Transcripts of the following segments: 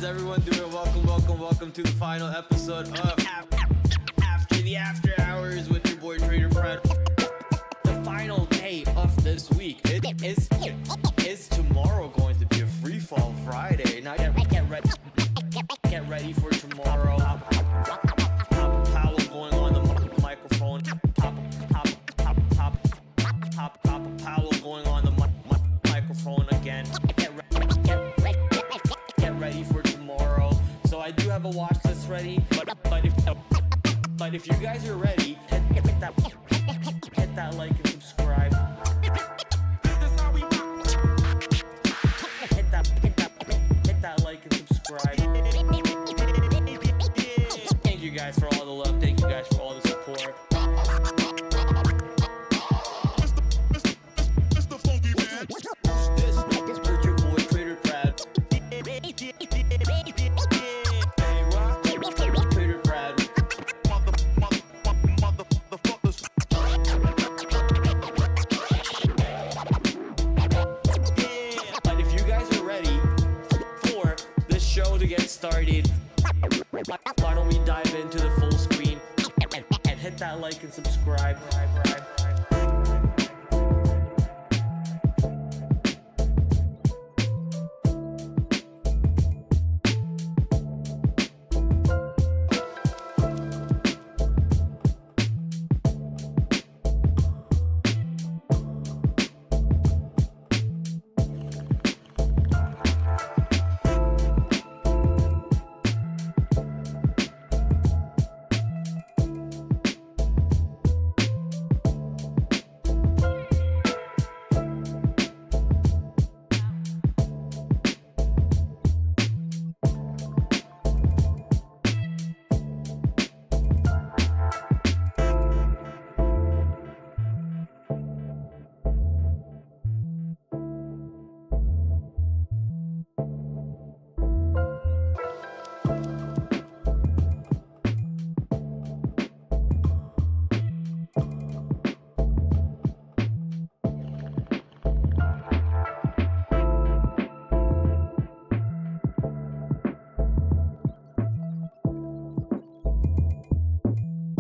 How's everyone doing? Welcome to the final episode of After the After Hours with your boy TraderPrad. The final day of this week is tomorrow going to be a free fall Friday. Now get ready for tomorrow. Powell going on the microphone. Powell going on the microphone again. Get ready for tomorrow. So I do have a watch list ready, but if you guys are ready, hit that like and subscribe. Hit that like and subscribe. Thank you guys for all the love. Thank you guys for all the support. This is your boy TraderPrad. TraderPrad. But if you guys are ready for this show to get started, why don't we dive into the full screen and hit that like and subscribe.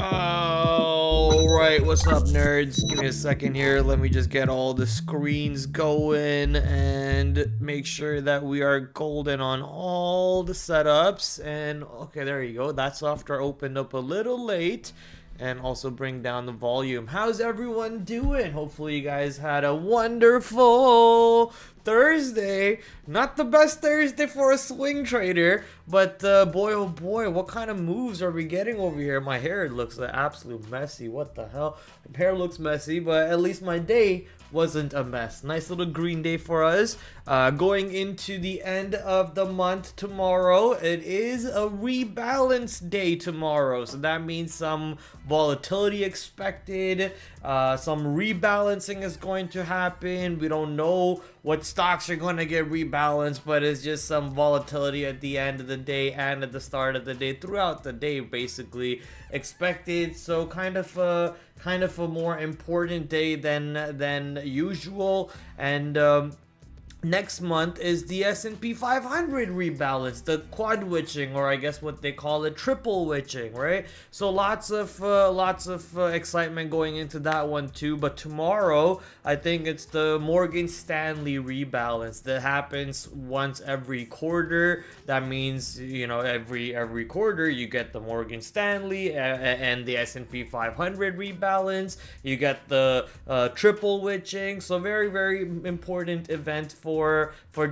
Alright, what's up nerds? Give me a second here. Let me just get all the screens going and make sure that we are golden on all the setups. And okay, there you go. That software opened up a little late. And also bring down the volume. How's everyone doing? Hopefully you guys had a wonderful Thursday. Not the best Thursday for a swing trader, but boy oh boy, what kind of moves are we getting over here? My hair looks like absolute messy. What the hell? My hair looks messy, but at least my day wasn't a mess. Nice little green day for us. Going into the end of the month tomorrow, it is a rebalance day tomorrow. So that means some volatility expected. Some rebalancing is going to happen. We don't know what stocks are going to get rebalanced, but it's just some volatility at the end of the day and at the start of the day, throughout the day basically expected. So kind of a more important day than usual. And next month is the S&P 500 rebalance, the quad witching, or I guess what they call it, triple witching, right? So lots of excitement going into that one too. But tomorrow, I think it's the Morgan Stanley rebalance that happens once every quarter. That means, you know, every quarter you get the Morgan Stanley and the S&P 500 rebalance. You get the triple witching. So very important event for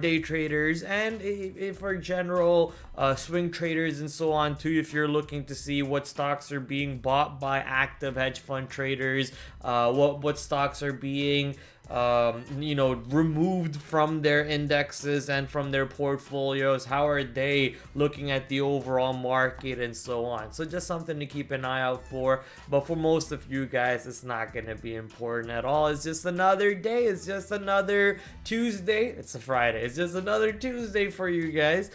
day traders and for general swing traders and so on too. If you're looking to see what stocks are being bought by active hedge fund traders, what stocks are being removed from their indexes and from their portfolios, how are they looking at the overall market and so on. So just something to keep an eye out for. But for most of you guys, it's not going to be important at all. It's just another day. It's just another Tuesday. It's a Friday. It's just another Tuesday for you guys.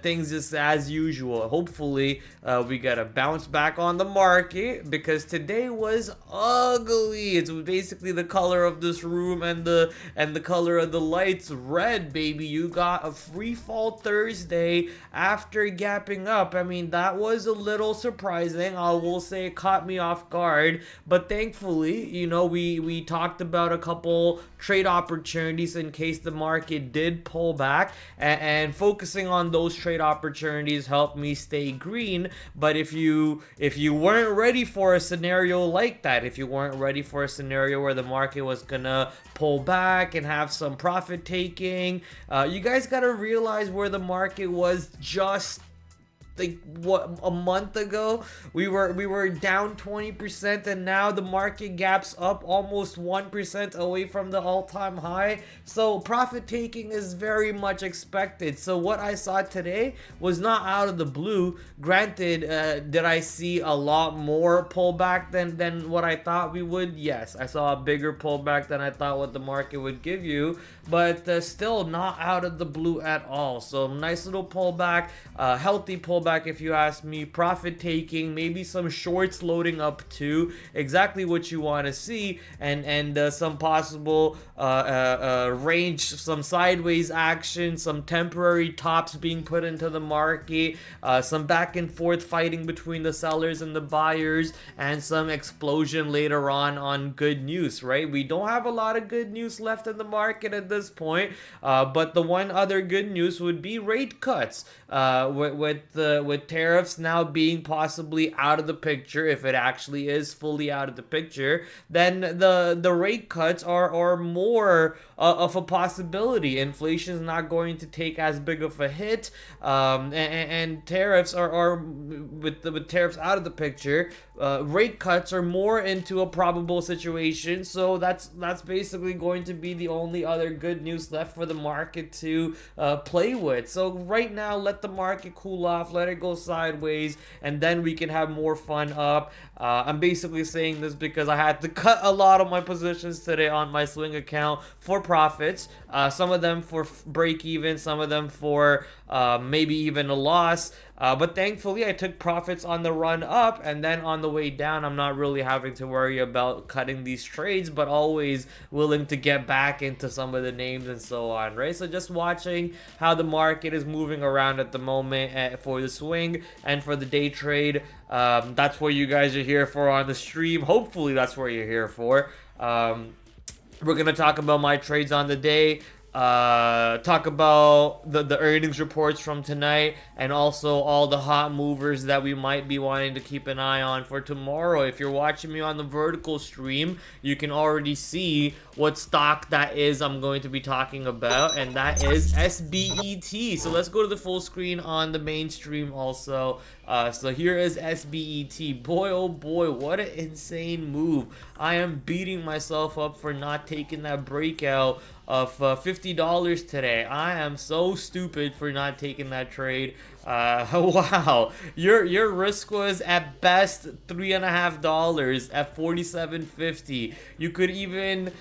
Things just as usual. Hopefully we got to bounce back on the market, because today was ugly. It's basically basically the color of this room and the color of the lights red, baby. You got a free fall Thursday after gapping up. I mean, that was a little surprising. I will say it caught me off guard, but thankfully, you know, we talked about a couple trade opportunities in case the market did pull back, and focusing on those trade opportunities helped me stay green. But if you weren't ready for a scenario like that, if you weren't ready for a scenario where the market was gonna pull back and have some profit taking, you guys gotta realize where the market was just like what, a month ago. We were down 20%, and now the market gaps up almost 1% away from the all-time high. So profit taking is very much expected. So what I saw today was not out of the blue. Granted, did I see a lot more pullback than what I thought we would? Yes, I saw a bigger pullback than I thought what the market would give you, but still not out of the blue at all. So nice little pullback, healthy pullback if you ask me. Profit taking, maybe some shorts loading up too, exactly what you want to see, and some possible range, some sideways action, some temporary tops being put into the market, some back and forth fighting between the sellers and the buyers, and some explosion later on good news, right? We don't have a lot of good news left in the market at this point, but the one other good news would be rate cuts, with tariffs now being possibly out of the picture. If it actually is fully out of the picture, then the rate cuts are more of a possibility. Inflation is not going to take as big of a hit, and tariffs are with tariffs out of the picture, rate cuts are more into a probable situation. So that's basically going to be the only other good news left for the market to play with. So right now, let the market cool off, let it go sideways, and then we can have more fun up. I'm basically saying this because I had to cut a lot of my positions today on my swing account for profits, some of them for break even, some of them for maybe even a loss, but thankfully I took profits on the run up, and then on the way down I'm not really having to worry about cutting these trades, but always willing to get back into some of the names and so on, right? So just watching how the market is moving around at the moment for the swing and for the day trade. That's what you guys are here for on the stream. Hopefully that's what you're here for. We're gonna talk about my trades on the day, talk about the earnings reports from tonight, and also all the hot movers that we might be wanting to keep an eye on for tomorrow. If you're watching me on the vertical stream, you can already see what stock that is I'm going to be talking about, and that is SBET. So let's go to the full screen on the main stream also. So here is SBET. Boy, oh boy, what an insane move. I am beating myself up for not taking that breakout of $50 today. I am so stupid for not taking that trade. Wow, your risk was at best $3.50 at $47.50. You could even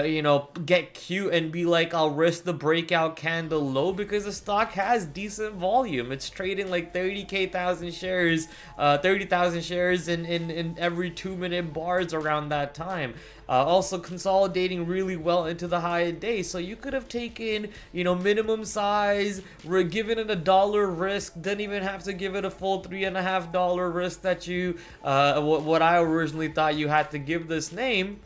you know, get cute and be like, I'll risk the breakout candle low, because the stock has decent volume. It's trading like 30,000 shares, 30,000 shares in every 2-minute bars around that time. Also consolidating really well into the high day. So you could have taken, you know, minimum size, given it $1 risk, didn't even have to give it a full $3.50 risk that you, what I originally thought you had to give this name.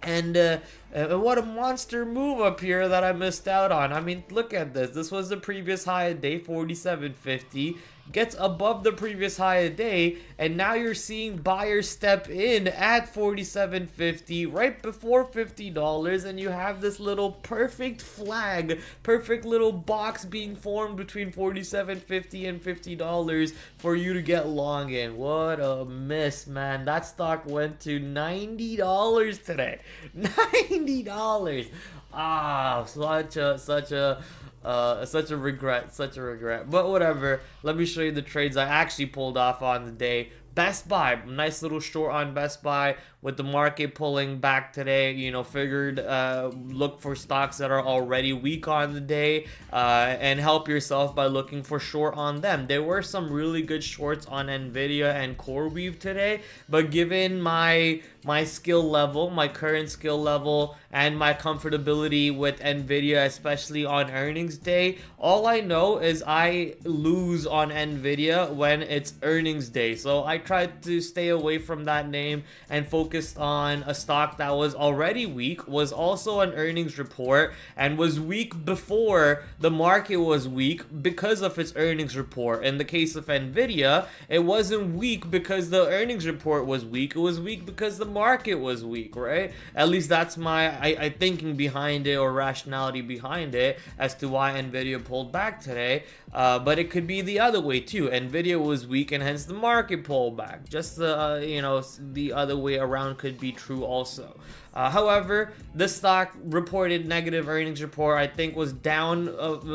And what a monster move up here that I missed out on. I mean, look at this. This was the previous high of day, 47.50. Gets above the previous high of day, and now you're seeing buyers step in at 47.50 right before $50, and you have this little perfect flag, perfect little box being formed between 47.50 and $50 for you to get long in. What a miss, man. That stock went to $90 today. $90. Ah, such a regret, but whatever. Let me show you the trades I actually pulled off on the day. Best Buy, nice little short on Best Buy with the market pulling back today. You know, figured look for stocks that are already weak on the day and help yourself by looking for short on them. There were some really good shorts on Nvidia and CoreWeave today, but given my skill level, my current skill level, and my comfortability with Nvidia, especially on earnings day, all I know is I lose on Nvidia when it's earnings day. So I tried to stay away from that name and focused on a stock that was already weak, was also an earnings report, and was weak before the market was weak because of its earnings report. In the case of Nvidia, it wasn't weak because the earnings report was weak. It was weak because the market was weak, right? At least that's my I thinking behind it, or rationality behind it, as to why Nvidia pulled back today. But it could be the other way too. Nvidia was weak and hence the market pulled back. Just the you know, the other way around could be true also. However, this stock reported negative earnings report. I think was down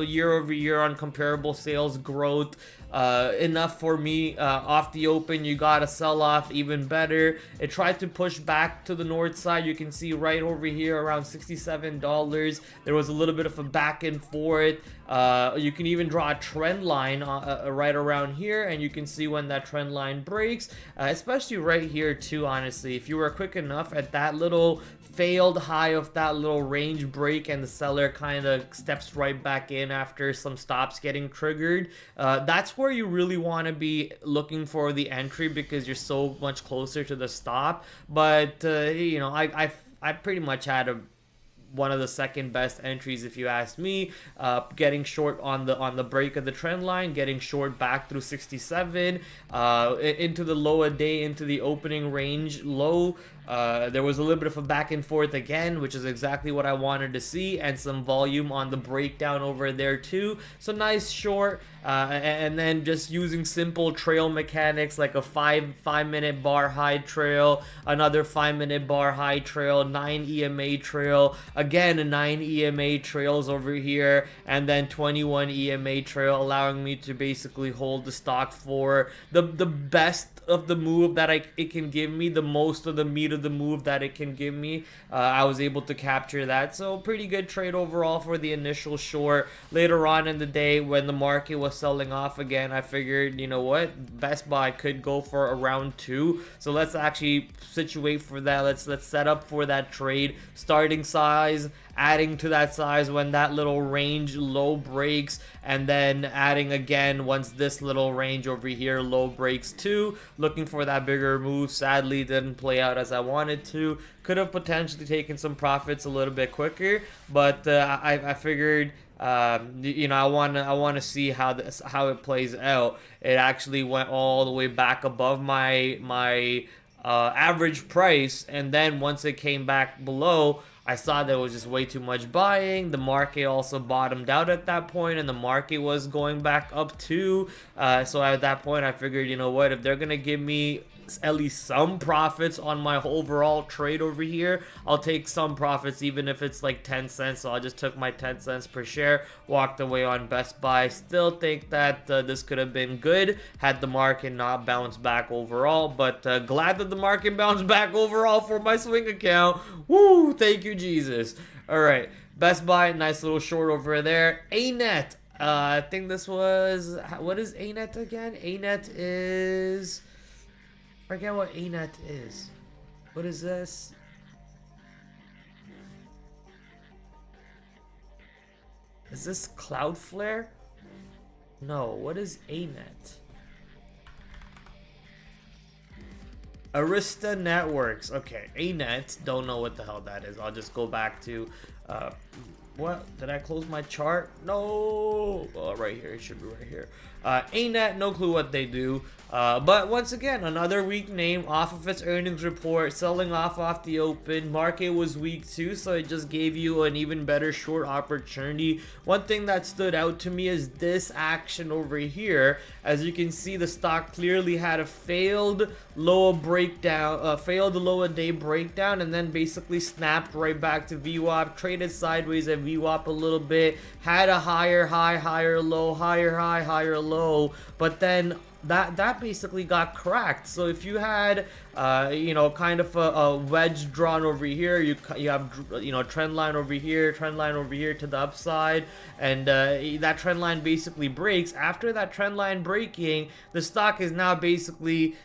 year over year on comparable sales growth. Enough for me. Off the open, you got a sell off, even better. It tried to push back to the north side. You can see right over here around $67. There was a little bit of a back and forth. You can even draw a trend line right around here, and you can see when that trend line breaks, especially right here too. Honestly, if you were quick enough at that little failed high of that little range break, and the seller kind of steps right back in after some stops getting triggered, that's where you really want to be looking for the entry, because you're so much closer to the stop. But you know, I pretty much had one of the second best entries, if you ask me. Getting short on the break of the trend line, getting short back through 67, into the lower day, into the opening range low. There was a little bit of a back and forth again, which is exactly what I wanted to see, and some volume on the breakdown over there too. So nice short, and then just using simple trail mechanics, like a 5-minute bar high trail, another 5-minute bar high trail, 9 EMA trail, again a 9 EMA trails over here, and then 21 EMA trail, allowing me to basically hold the stock for the best of the move that it can give me, the most of the meat of the move that it can give me. I was able to capture that, so pretty good trade overall for the initial short. Later on in the day, when the market was selling off again, I figured, you know what, Best Buy could go for a round 2, so let's actually situate for that. Let's set up for that trade. Starting size, adding to that size when that little range low breaks, and then adding again once this little range over here low breaks too. Looking for that bigger move. Sadly, didn't play out as I wanted to. Could have potentially taken some profits a little bit quicker, but I figured, you know, I want to see how it plays out. It actually went all the way back above my average price, and then once it came back below, I saw there was just way too much buying. The market also bottomed out at that point, and the market was going back up too. So at that point, I figured, you know what, if they're gonna give me at least some profits on my overall trade over here, I'll take some profits, even if it's like 10 cents. So I just took my 10 cents per share, walked away on Best Buy. Still think that this could have been good had the market not bounced back overall, but glad that the market bounced back overall for my swing account. Woo, thank you Jesus. All right, Best Buy, nice little short over there. ANET, I think this was, what is ANET again? ANET is, forget what ANET is. What is this? Is this Cloudflare? No, what is ANET? Arista Networks. Okay, ANET, don't know what the hell that is. I'll just go back to, what? Did I close my chart? No! Oh, right here. It should be right here. ANET, no clue what they do. But once again, another weak name off of its earnings report, selling off the open. Market was weak too, so it just gave you an even better short opportunity. One thing that stood out to me is this action over here. As you can see, the stock clearly had a failed lower breakdown, failed lower day breakdown, and then basically snapped right back to VWAP, traded sideways at VWAP a little bit, had a higher high, higher low, higher high, higher low, but then that basically got cracked. So if you had you know, kind of a wedge drawn over here, you have, you know, trend line over here to the upside, and that trend line basically breaks. After that trend line breaking, the stock is now basically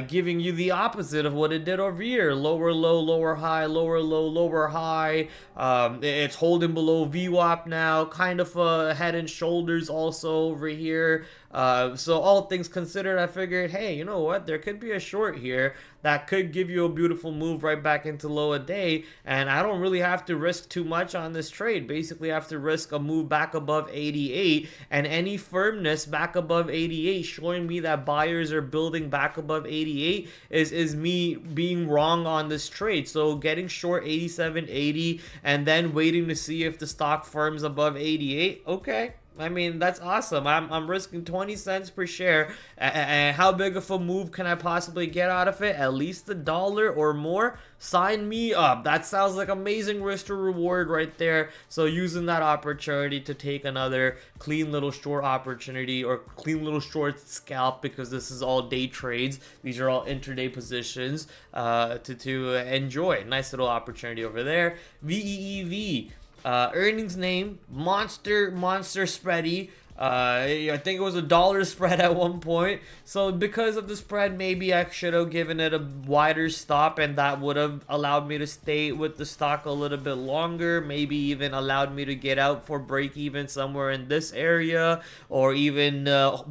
giving you the opposite of what it did over here: lower low, lower high, lower low, lower high. It's holding below VWAP now, kind of head and shoulders also over here. So all things considered, I figured, hey, you know what, there could be a short here that could give you a beautiful move right back into low a day, and I don't really have to risk too much on this trade. Basically, I have to risk a move back above 88, and any firmness back above 88 showing me that buyers are building back above 88 is me being wrong on this trade. So getting short 87.80 and then waiting to see if the stock firms above 88, okay, I mean, that's awesome. I'm risking 20 cents per share. And how big of a move can I possibly get out of it? At least $1 or more? Sign me up. That sounds like amazing risk to reward right there. So using that opportunity to take another clean little short opportunity, or clean little short scalp, because this is all day trades. These are all intraday positions to enjoy. Nice little opportunity over there. VEEV. Earnings name, monster spready. I think it was $1 spread at one point. So because of the spread, maybe I should have given it a wider stop, and that would have allowed me to stay with the stock a little bit longer. Maybe even allowed me to get out for break even somewhere in this area, or even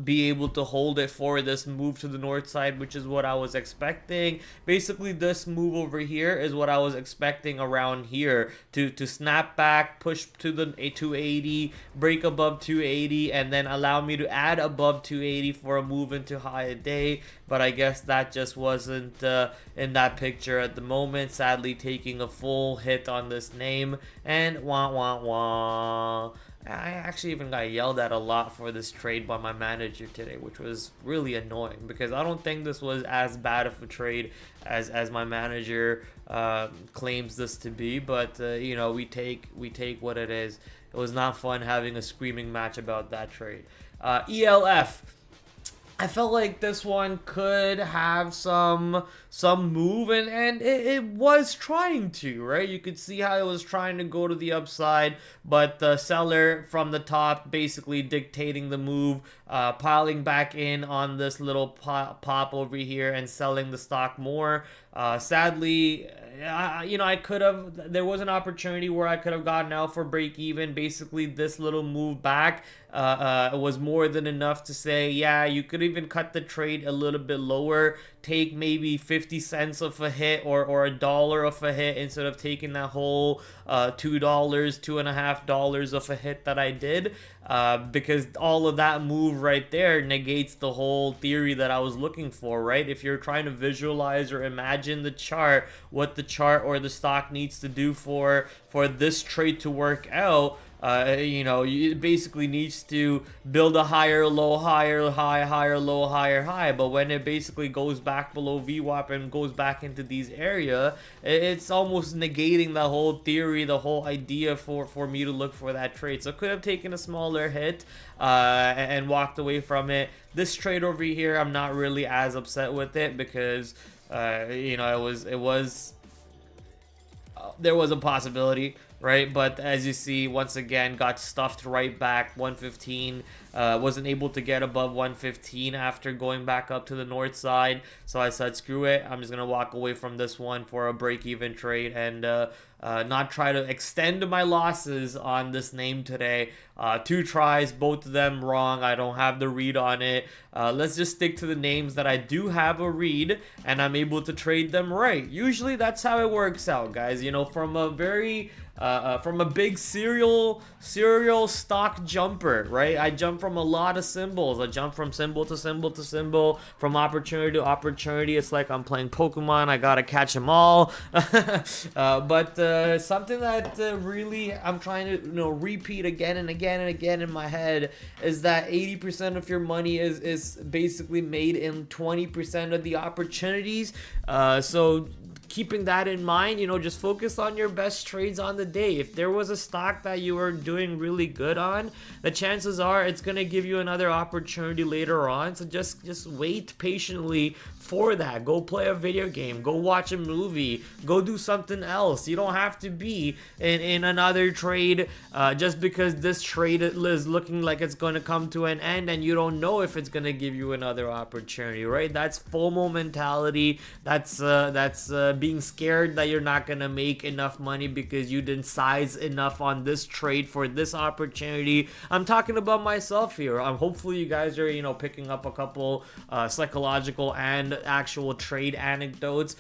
be able to hold it for this move to the north side, which is what I was expecting. Basically, this move over here is what I was expecting around here, to snap back, push to the 280, break above 280, and then allow me to add above 280 for a move into high a day. But I guess that just wasn't in that picture at the moment, sadly taking a full hit on this name, and wah wah wah. I actually even got yelled at a lot for this trade by my manager today, which was really annoying, because I don't think this was as bad of a trade as my manager claims this to be. But you know, we take what it is. It was not fun having a screaming match about that trade. ELF. I felt like this one could have some move, and it was trying to, right? You could see how it was trying to go to the upside, but the seller from the top basically dictating the move, piling back in on this little pop over here and selling the stock more. Sadly, you know, I could have, there was an opportunity where I could have gotten out for break even. Basically, this little move back was more than enough to say, yeah, you could even cut the trade a little bit lower, take maybe 50 cents of a hit, or $1 of a hit, instead of taking that whole $2.50 of a hit that I did, because all of that move right there negates the whole theory that I was looking for, right? If you're trying to visualize or imagine the chart, what the chart or the stock needs to do for this trade to work out, you know, it basically needs to build a higher low, higher high, higher low, higher high. But when it basically goes back below VWAP and goes back into these area, it's almost negating the whole theory, the whole idea for me to look for that trade. So I could have taken a smaller hit and walked away from it. This trade over here, I'm not really as upset with it, because you know, there was a possibility, right? But as you see, once again, got stuffed right back. 115, wasn't able to get above 115 after going back up to the north side. So I said, screw it, I'm just gonna walk away from this one for a break-even trade, and not try to extend my losses on this name today. 2 tries, both of them wrong. I don't have the read on it. Let's just stick to the names that I do have a read, and I'm able to trade them right. Usually that's how it works out, guys. You know, from a big serial stock jumper, right? I jump from a lot of symbols. I jump from symbol to symbol to symbol, from opportunity to opportunity. It's like I'm playing Pokemon. I gotta catch them all. But something that really I'm trying to, you know, repeat again and again and again in my head is that 80% of your money is basically made in 20% of the opportunities. So keeping that in mind, you know, just focus on your best trades on the day. If there was a stock that you were doing really good on, the chances are it's gonna give you another opportunity later on. So just wait patiently for that. Go play a video game, go watch a movie, go do something else. You don't have to be in another trade just because this trade is looking like it's going to come to an end and you don't know if it's going to give you another opportunity, right? That's FOMO mentality. That's being scared that you're not going to make enough money because you didn't size enough on this trade for this opportunity. I'm talking about myself here. Hopefully you guys are, you know, picking up a couple psychological and actual trade anecdotes.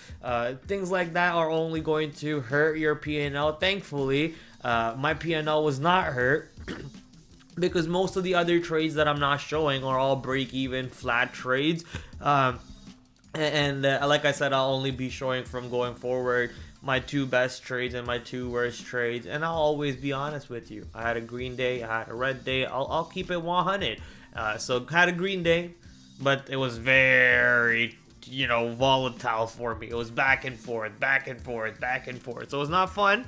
Things like that are only going to hurt your P&L. Thankfully, my P&L was not hurt because most of the other trades that I'm not showing are all break-even flat trades. Like I said, I'll only be showing from going forward my 2 best trades and my 2 worst trades, and I'll always be honest with you. I had a green day, I had a red day. I'll keep it 100. So had a green day, but it was very, you know, volatile for me. It was back and forth, back and forth, back and forth. So it was not fun,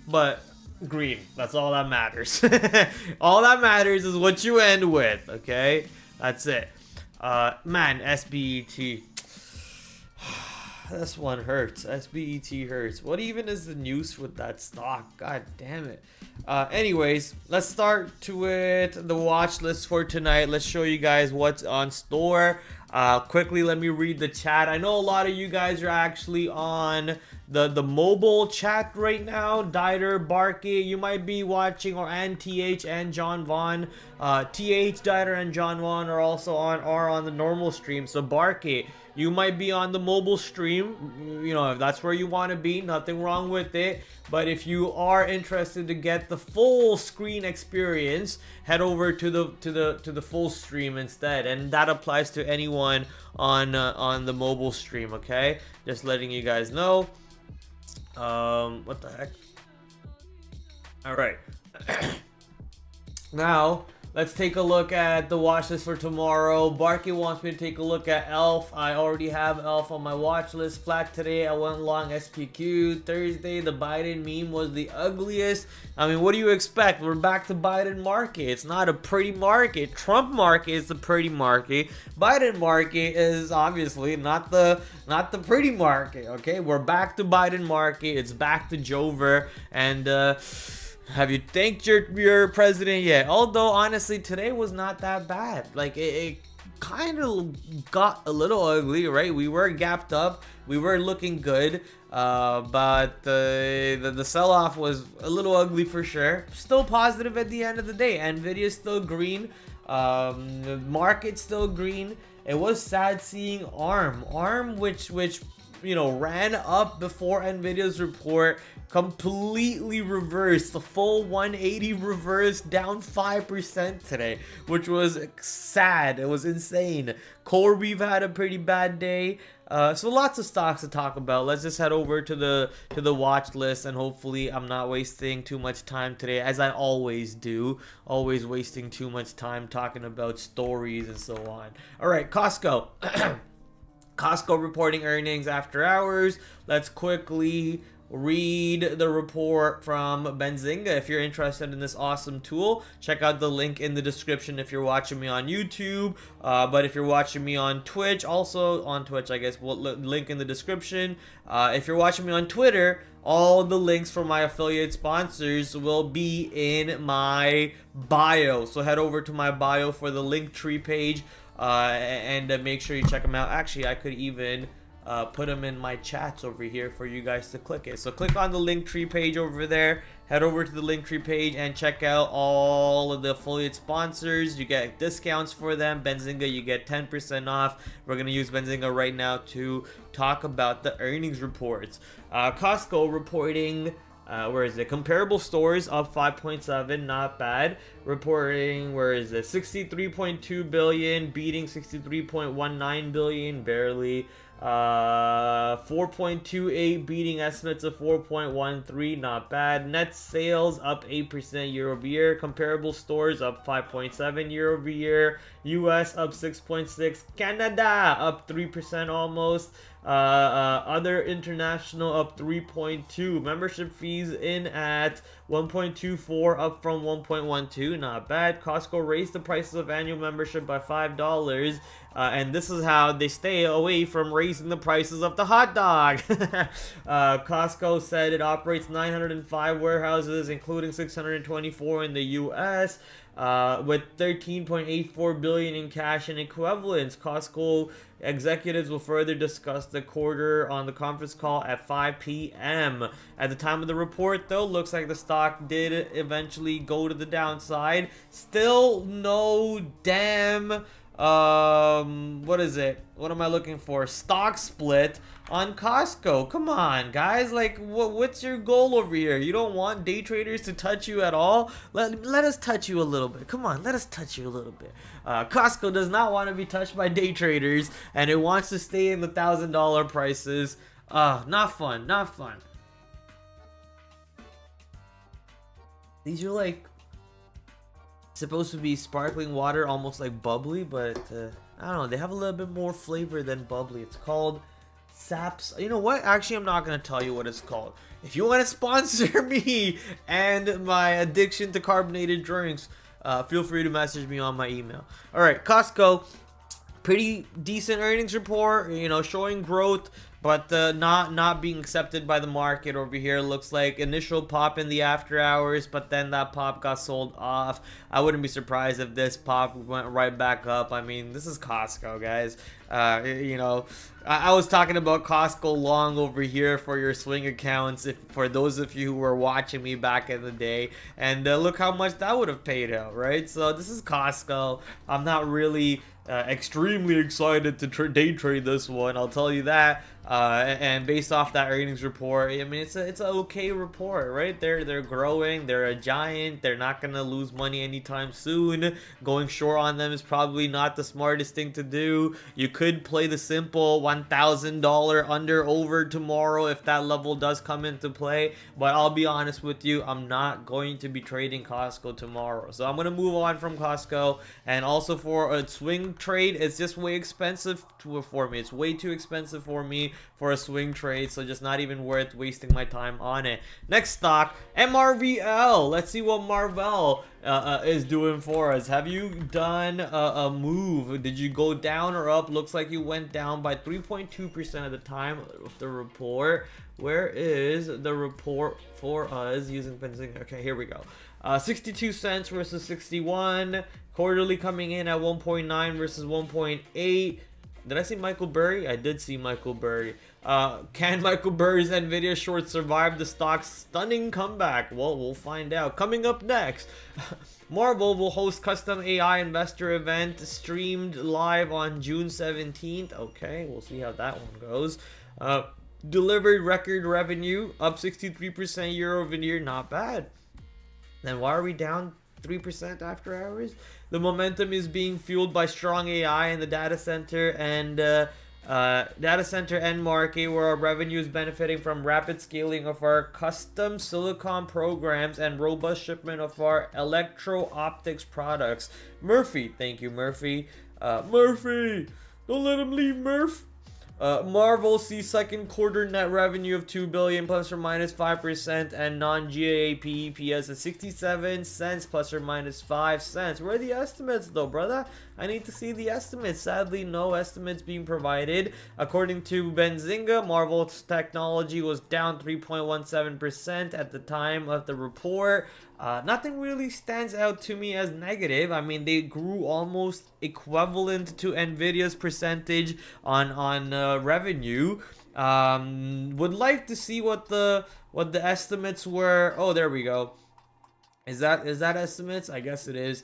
but green, that's all that matters. All that matters is what you end with, okay? That's it. Man, SBET. This one hurts. SBET hurts. What even is the news with that stock? God damn it. Anyways, let's start to it. The watch list for tonight. Let's show you guys what's on store. Quickly, let me read the chat. I know a lot of you guys are actually on the mobile chat right now. Dieter, Barky, you might be watching, and TH and John Vaughn. TH, Dieter, and John Vaughn are also on the normal stream. So Barky, you might be on the mobile stream. You know, if that's where you want to be, nothing wrong with it. But if you are interested to get the full screen experience, head over to the full stream instead, and that applies to anyone on the mobile stream. Okay, just letting you guys know. What the heck? All right. Now let's take a look at the watch list for tomorrow. Barky wants me to take a look at ELF. I already have ELF on my watch list. Flat today, I went long SPQ. Thursday, the Biden meme was the ugliest. I mean, what do you expect? We're back to Biden market. It's not a pretty market. Trump market is the pretty market. Biden market is obviously not the pretty market. Okay, we're back to Biden market. It's back to Jover, and have you thanked your president yet? Although honestly, today was not that bad. Like it kind of got a little ugly, right? We were gapped up, we were looking good, but the sell-off was a little ugly for sure. Still positive at the end of the day. Nvidia's still green, the market's still green. It was sad seeing ARM, which you know, ran up before Nvidia's report, completely reversed, the full 180 reverse, down 5% today, which was sad. It was insane. CoreWeave had a pretty bad day. So lots of stocks to talk about. Let's just head over to the watch list, and hopefully I'm not wasting too much time today, as I always do. Always wasting too much time talking about stories and so on. All right, Costco. Costco reporting earnings after hours. Let's quickly read the report from Benzinga. If you're interested in this awesome tool, check out the link in the description if you're watching me on YouTube. But if you're watching me on Twitch, also on Twitch, I guess, we'll link in the description. If you're watching me on Twitter, all the links for my affiliate sponsors will be in my bio. So head over to my bio for the Linktree page. And make sure you check them out. Actually, I could even put them in my chats over here for you guys to click it. So click on the Linktree page over there. Head over to the Linktree page and check out all of the affiliate sponsors. You get discounts for them. Benzinga, you get 10% off. We're going to use Benzinga right now to talk about the earnings reports. Costco reporting... where is it? Comparable stores up 5.7, not bad. Reporting, where is it? 63.2 billion, beating 63.19 billion, barely. 4.28, beating estimates of 4.13, not bad. Net sales up 8% year over year. Comparable stores up 5.7 year over year. US up 6.6. Canada up 3% almost. Other international up 3.2. Membership fees in at 1.24, up from 1.12. Not bad. Costco raised the prices of annual membership by $5. And this is how they stay away from raising the prices of the hot dog. Costco said it operates 905 warehouses, including 624 in the U.S., with 13.84 billion in cash and equivalents. Costco executives will further discuss the quarter on the conference call at 5 p.m. At the time of the report, though, looks like the stock did eventually go to the downside. Still no damn what is it? What am I looking for? Stock split on Costco. Come on, guys. Like, what's your goal over here? You don't want day traders to touch you at all? Let us touch you a little bit. Come on, let us touch you a little bit. Costco does not want to be touched by day traders, and it wants to stay in the $1,000 prices. Not fun. Not fun. These are like supposed to be sparkling water, almost like bubbly, but I don't know, they have a little bit more flavor than bubbly. It's called Saps. You know what, actually I'm not gonna tell you what it's called. If you want to sponsor me and my addiction to carbonated drinks, feel free to message me on my email. All right, Costco, pretty decent earnings report, you know, showing growth, but not being accepted by the market over here. Looks like initial pop in the after hours, but then that pop got sold off. I wouldn't be surprised if this pop went right back up. I mean, this is Costco, guys. You know, I was talking about Costco long over here for your swing accounts, for those of you who were watching me back in the day, and look how much that would have paid out, right? So this is Costco. I'm not really extremely excited to day trade this one, I'll tell you that. And based off that earnings report, I mean, it's an okay report, right? They're growing, they're a giant, they're not gonna lose money anytime soon. Going short on them is probably not the smartest thing to do. You could play the simple $1,000 under over tomorrow if that level does come into play, but I'll be honest with you, I'm not going to be trading Costco tomorrow, so I'm gonna move on from Costco. And also for a swing trade, it's just way expensive for me. It's way too expensive for me for a swing trade, so just not even worth wasting my time on it. Next stock, MRVL. Let's see what Marvell is doing for us. Have you done a move? Did you go down or up? Looks like you went down by 3.2% of the time of the report. Where is the report for us using Benzinga? Okay, here we go. 62 cents versus 61. Quarterly coming in at 1.9 versus 1.8. Did I see Michael Burry? I did see Michael Burry. Can Michael Burry's Nvidia short survive the stock's stunning comeback? Well, we'll find out. Coming up next, Marvel will host custom AI investor event streamed live on June 17th. Okay, we'll see how that one goes. Delivered record revenue, up 63% year over year. Not bad. Then why are we down 3% after hours? The momentum is being fueled by strong AI in the data center and end market, where our revenue is benefiting from rapid scaling of our custom silicon programs and robust shipment of our electro-optics products. Murphy, thank you, Murphy. Murphy, don't let him leave, Murph. Marvel sees second quarter net revenue of $2 billion plus or minus 5%, and non-GAAP EPS at 67 cents plus or minus 5 cents. Where are the estimates though, brother? I need to see the estimates. Sadly, no estimates being provided. According to Benzinga, Marvel's technology was down 3.17% at the time of the report. Nothing really stands out to me as negative. I mean, they grew almost equivalent to Nvidia's percentage on revenue. Would like to see what the estimates were. Oh, there we go. Is that estimates? I guess it is.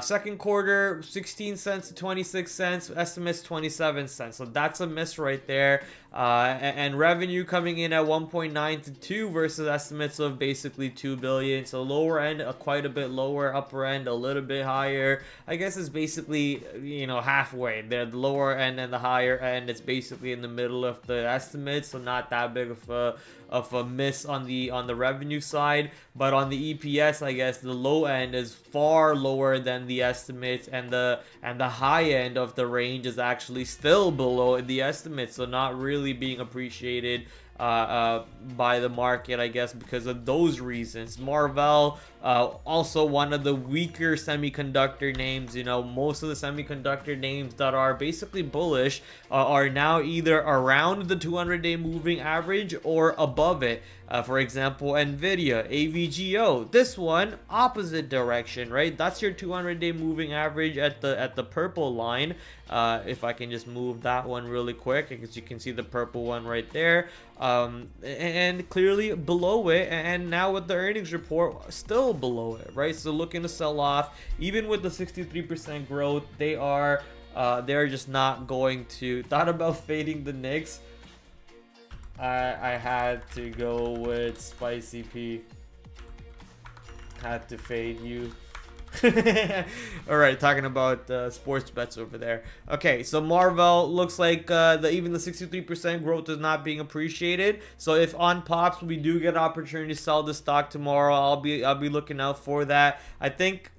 Second quarter, 16 cents to 26 cents. Estimates 27 cents. So that's a miss right there. And revenue coming in at 1.9 to 2 versus estimates of basically 2 billion. So lower end, quite a bit lower. Upper end, a little bit higher. I guess it's basically, you know, halfway. The lower end and the higher end, it's basically in the middle of the estimates. So not that big of a miss on the revenue side. But on the EPS, I guess guess the low end is far lower than the estimates, and the high end of the range is actually still below the estimates, so not really being appreciated by the market, I guess, because of those reasons. Marvell, also one of the weaker semiconductor names. You know, most of the semiconductor names that are basically bullish are now either around the 200-day moving average or above it. For example, Nvidia, AVGO, this one opposite direction, right? That's your 200-day moving average at the purple line. If I can just move that one really quick, because you can see the purple one right there, and clearly below it, and now with the earnings report still below it, right? So looking to sell off. Even with the 63% growth, they're just not going to. Thought about fading the Knicks. I had to go with Spicy P. Had to fade you. All right, talking about sports bets over there. Okay, so Marvell looks like even the 63% growth is not being appreciated. So if on pops we do get an opportunity to sell the stock tomorrow, I'll be looking out for that. I think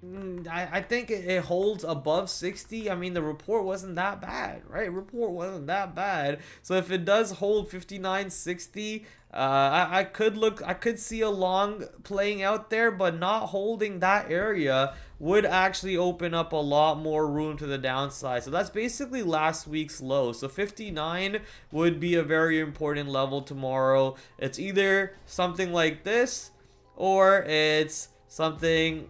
it holds above 60. I mean, the report wasn't that bad, right? Report wasn't that bad. So if it does hold 59.60, I could see a long playing out there, but not holding that area would actually open up a lot more room to the downside. So that's basically last week's low. So 59 would be a very important level tomorrow. It's either something like this or it's something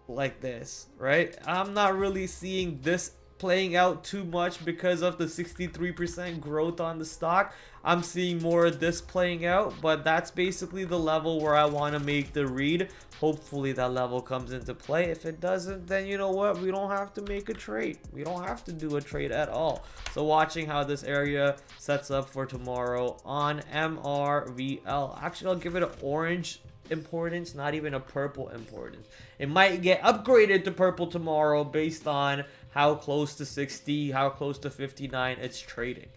like this, right? I'm not really seeing this playing out too much because of the 63% growth on the stock. I'm seeing more of this playing out, but that's basically the level where I want to make the read. Hopefully that level comes into play. If it doesn't, then you know what? We don't have to make a trade. We don't have to do a trade at all. So watching how this area sets up for tomorrow on MRVL. Actually, I'll give it an orange importance, not even a purple importance. It might get upgraded to purple tomorrow based on how close to 60, how close to 59 it's trading.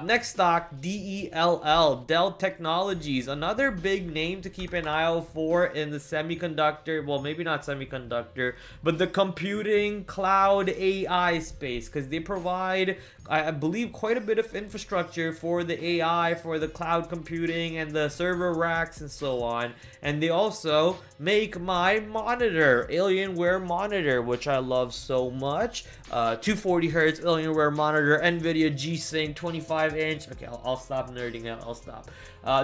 Next stock, DELL, Dell Technologies, another big name to keep an eye out for in the semiconductor, well, maybe not semiconductor, but the computing cloud AI space, because they provide, I believe, quite a bit of infrastructure for the AI, for the cloud computing and the server racks and so on. And they also make my monitor, Alienware monitor, which I love so much. 240 hertz Alienware monitor, NVIDIA G-Sync 25-inch. Okay, I'll stop nerding out. I'll stop.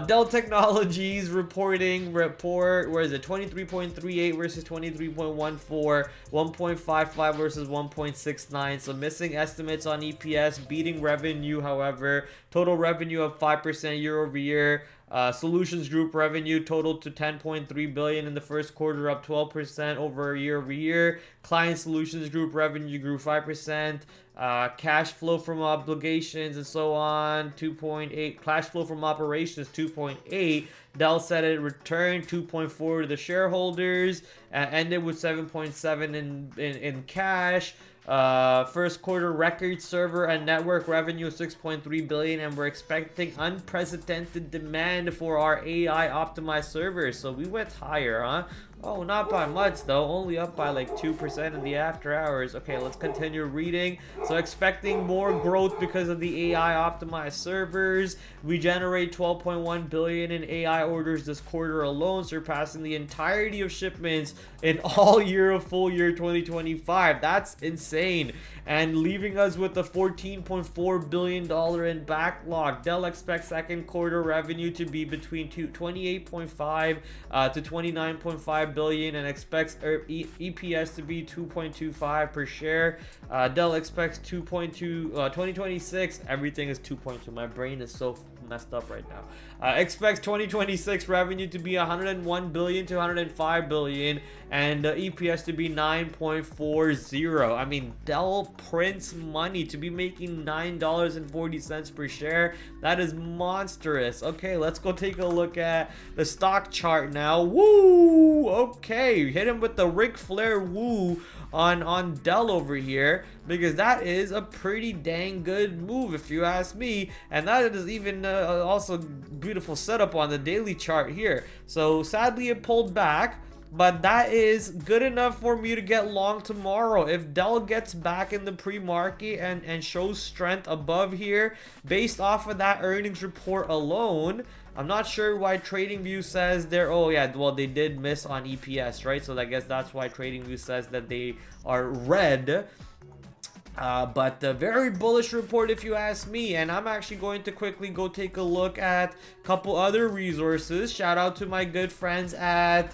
Dell Technologies report, where is it? 23.38 versus 23.14, 1.55 versus 1.69. So missing estimates on EPS, beating revenue, however. Total revenue of 5% year over year. Solutions Group revenue totaled to 10.3 billion in the first quarter, up 12% over year. Client Solutions Group revenue grew 5%. Cash flow from obligations and so on, 2.8. Cash flow from operations, 2.8. Dell said it returned 2.4 to the shareholders. Ended with 7.7 in cash. First quarter record server and network revenue of 6.3 billion, and we're expecting unprecedented demand for our AI optimized servers. So we went higher, huh? Oh, not by much though, only up by like 2% in the after hours. Okay, let's continue reading. So expecting more growth because of the AI optimized servers. We generate 12.1 billion in AI orders this quarter alone, surpassing the entirety of shipments in all year of full year 2025. That's insane. And leaving us with a $14.4 billion in backlog. Dell expects second quarter revenue to be between 28.5 to 29.5 billion, and expects EPS to be 2.25 per share. Dell expects 2026. Everything is 2.2. My brain is so messed up right now. Expects 2026 revenue to be 101 billion to 105 billion, and EPS to be 9.40. I mean, Dell prints money to be making $9.40 per share. That is monstrous. Okay, let's go take a look at the stock chart now. Woo! Okay, hit him with the Ric Flair woo on Dell over here, because that is a pretty dang good move if you ask me. And that is even also beautiful setup on the daily chart here. So sadly it pulled back, but that is good enough for me to get long tomorrow. If Dell gets back in the pre-market and shows strength above here based off of that earnings report alone, I'm not sure why TradingView says they're, oh yeah, well they did miss on EPS, right? So I guess that's why TradingView says that they are red. But a very bullish report if you ask me, and I'm actually going to quickly go take a look at a couple other resources. Shout out to my good friends at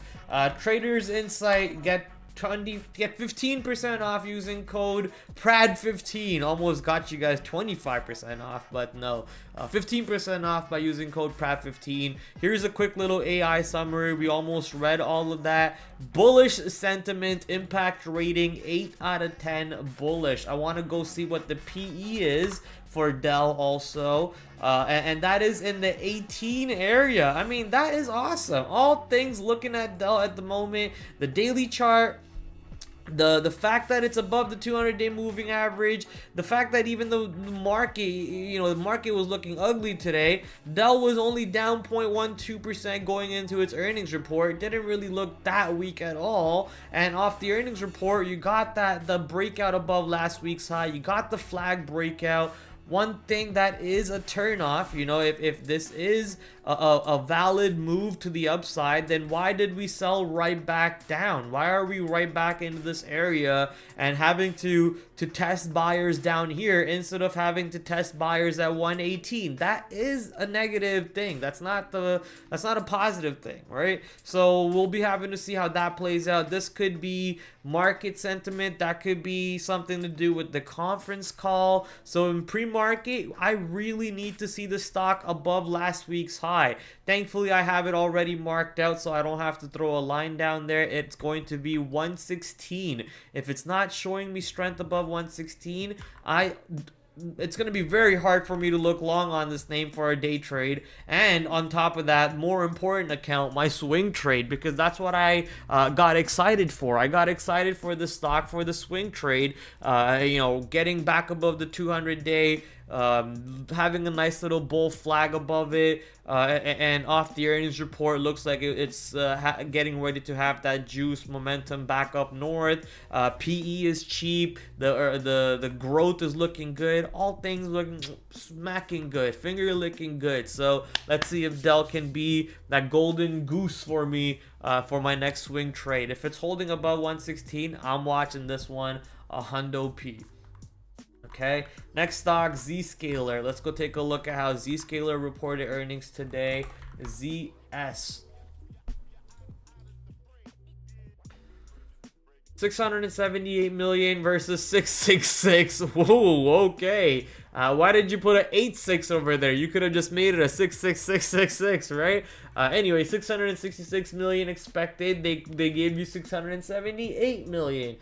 Traders Insight. Get 15% off using code PRAD15. Almost got you guys 25% off, but no, 15% off by using code PRAD15. Here's a quick little AI summary. We almost read all of that. Bullish sentiment, impact rating 8 out of 10 bullish. I want to go see what the PE is for Dell also, and that is in the 18 area. I mean, that is awesome. All things looking at Dell at the moment, the daily chart, the fact that it's above the 200-day moving average, the fact that even though the market, the market was looking ugly today, Dell was only down 0.12% going into its earnings report. It didn't really look that weak at all. And off the earnings report, you got the breakout above last week's high. You got the flag breakout. One thing that is a turnoff, if this is a valid move to the upside, then why did we sell right back down? Why are we right back into this area and having to test buyers down here instead of having to test buyers at 118? That is a negative thing. That's not a positive thing, right? So we'll be having to see how that plays out. This could be market sentiment. That could be something to do with the conference call. So in pre-market, I really need to see the stock above last week's high. Thankfully, I have it already marked out, so I don't have to throw a line down there. It's going to be 116. If it's not showing me strength above 116, it's going to be very hard for me to look long on this name for a day trade. And on top of that, more important account, my swing trade, because that's what I got excited for. I got excited for the stock for the swing trade, getting back above the 200-day, having a nice little bull flag above it, and off the earnings report, looks like it's getting ready to have that juice momentum back up north. PE is cheap. The growth is looking good. All things looking smacking good, finger licking good. So let's see if Dell can be that golden goose for me for my next swing trade. If it's holding above 116, I'm watching this one a hundo P. Okay, next stock, Zscaler. Let's go take a look at how Zscaler reported earnings today. ZS. 678 million versus 666. Whoa, okay. Why did you put an 86 over there? You could have just made it a 66666, right? Anyway, 666 million expected. They gave you 678 million.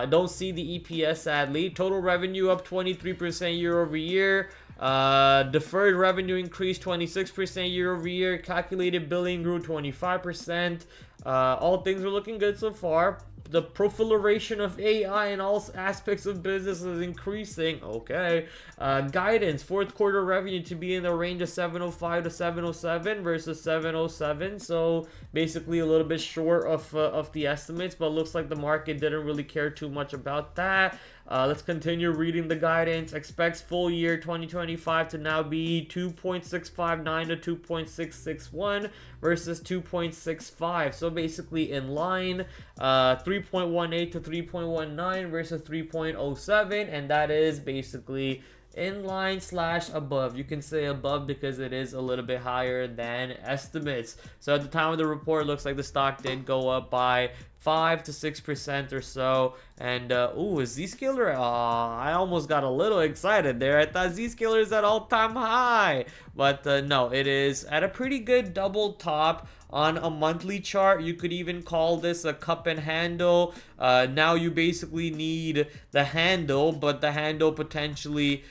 Don't see the EPS, sadly. Total revenue up 23% year over year. Deferred revenue increased 26% year over year. Calculated billing grew 25%. All things are looking good so far. The proliferation of AI in all aspects of business is increasing. Okay. Guidance, fourth quarter revenue to be in the range of 705 to 707 versus 707. So basically a little bit short of the estimates, but looks like the market didn't really care too much about that. Let's continue reading the guidance. Expects full year 2025 to now be 2.659 to 2.661 versus 2.65. So basically in line. 3.18 to 3.19 versus 3.07, and that is basically in line / above. You can say above because it is a little bit higher than estimates. So at the time of the report, it looks like the stock did go up by 5 to 6% or so. And ooh, is Zscaler? I almost got a little excited there. I thought Zscaler is at all-time high, but no, it is at a pretty good double top. On a monthly chart, you could even call this a cup and handle. Now you basically need the handle, but the handle potentially,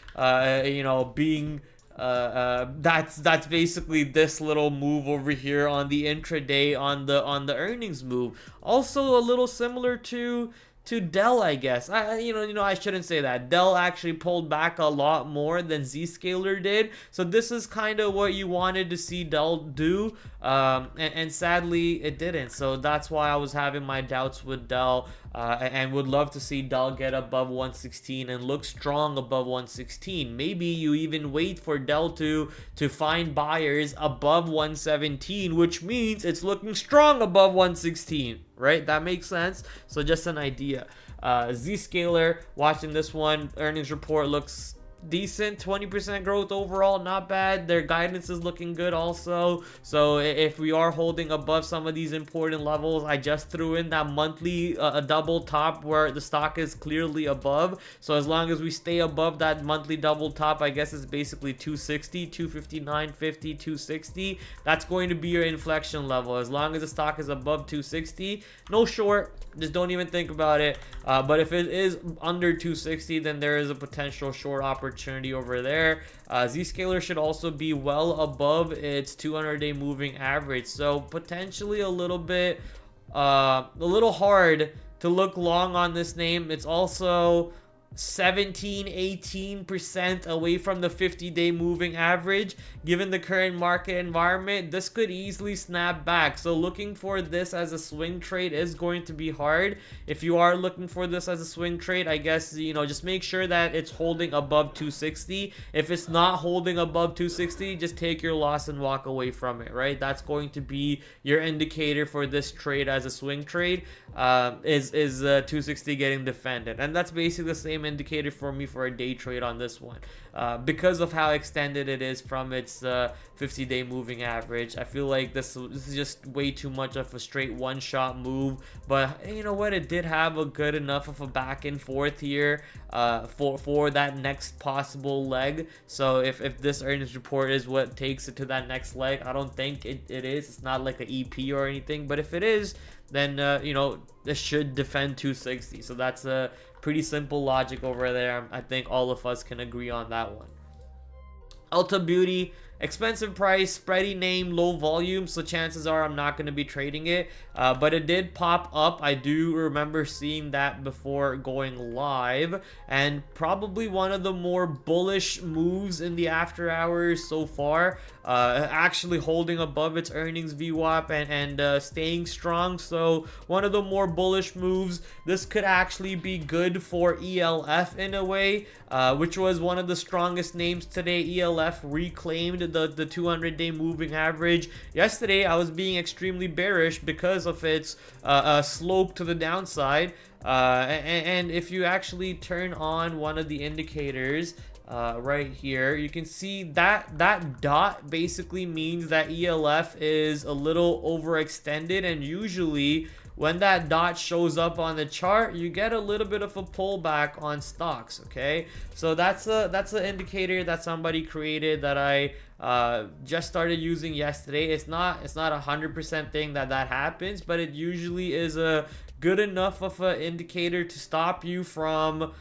being that's basically this little move over here on the intraday on the earnings move. Also a little similar to to Dell, I guess. I shouldn't say that. Dell actually pulled back a lot more than Zscaler did. So this is kind of what you wanted to see Dell do, and sadly it didn't. So that's why I was having my doubts with Dell, and would love to see Dell get above 116 and look strong above 116. Maybe you even wait for Dell to find buyers above 117, which means it's looking strong above 116. Right, that makes sense. So just an idea. Zscaler, watching this one, earnings report looks decent, 20% growth overall, not bad. Their guidance is looking good also. So if we are holding above some of these important levels, I just threw in that monthly a double top where the stock is clearly above. So as long as we stay above that monthly double top, I guess it's basically 260, 259, 50, 260. That's going to be your inflection level. As long as the stock is above 260, no short, just don't even think about it. But if it is under 260, then there is a potential short opportunity over there. Zscaler should also be well above its 200-day moving average, so potentially a little bit a little hard to look long on this name. It's also 17-18% away from the 50-day moving average. Given the current market environment, this could easily snap back. So looking for this as a swing trade is going to be hard. If you are looking for this as a swing trade, I guess, just make sure that it's holding above 260. If it's not holding above 260, just take your loss and walk away from it, right? That's going to be your indicator for this trade as a swing trade, is 260 getting defended. And that's basically the same indicator for me for a day trade on this one, because of how extended it is from its 50-day moving average. I feel like this is just way too much of a straight one-shot move, but you know what, it did have a good enough of a back and forth here for that next possible leg. So if this earnings report is what takes it to that next leg, I don't think it is. It's not like an EP or anything, but if it is, then this should defend 260. So that's a pretty simple logic over there. I think all of us can agree on that one. Ulta Beauty, expensive price, spready name, low volume, so chances are I'm not going to be trading it, but it did pop up. I do remember seeing that before going live, and probably one of the more bullish moves in the after hours so far, actually holding above its earnings VWAP and staying strong. So one of the more bullish moves. This could actually be good for ELF in a way, which was one of the strongest names today. ELF reclaimed the 200-day moving average. Yesterday I was being extremely bearish because of its slope to the downside, and if you actually turn on one of the indicators right here, you can see that dot basically means that ELF is a little overextended, and usually when that dot shows up on the chart, you get a little bit of a pullback on stocks. Okay, so that's an indicator that somebody created that I just started using yesterday. It's not 100% thing that happens, but it usually is a good enough of an indicator to stop you from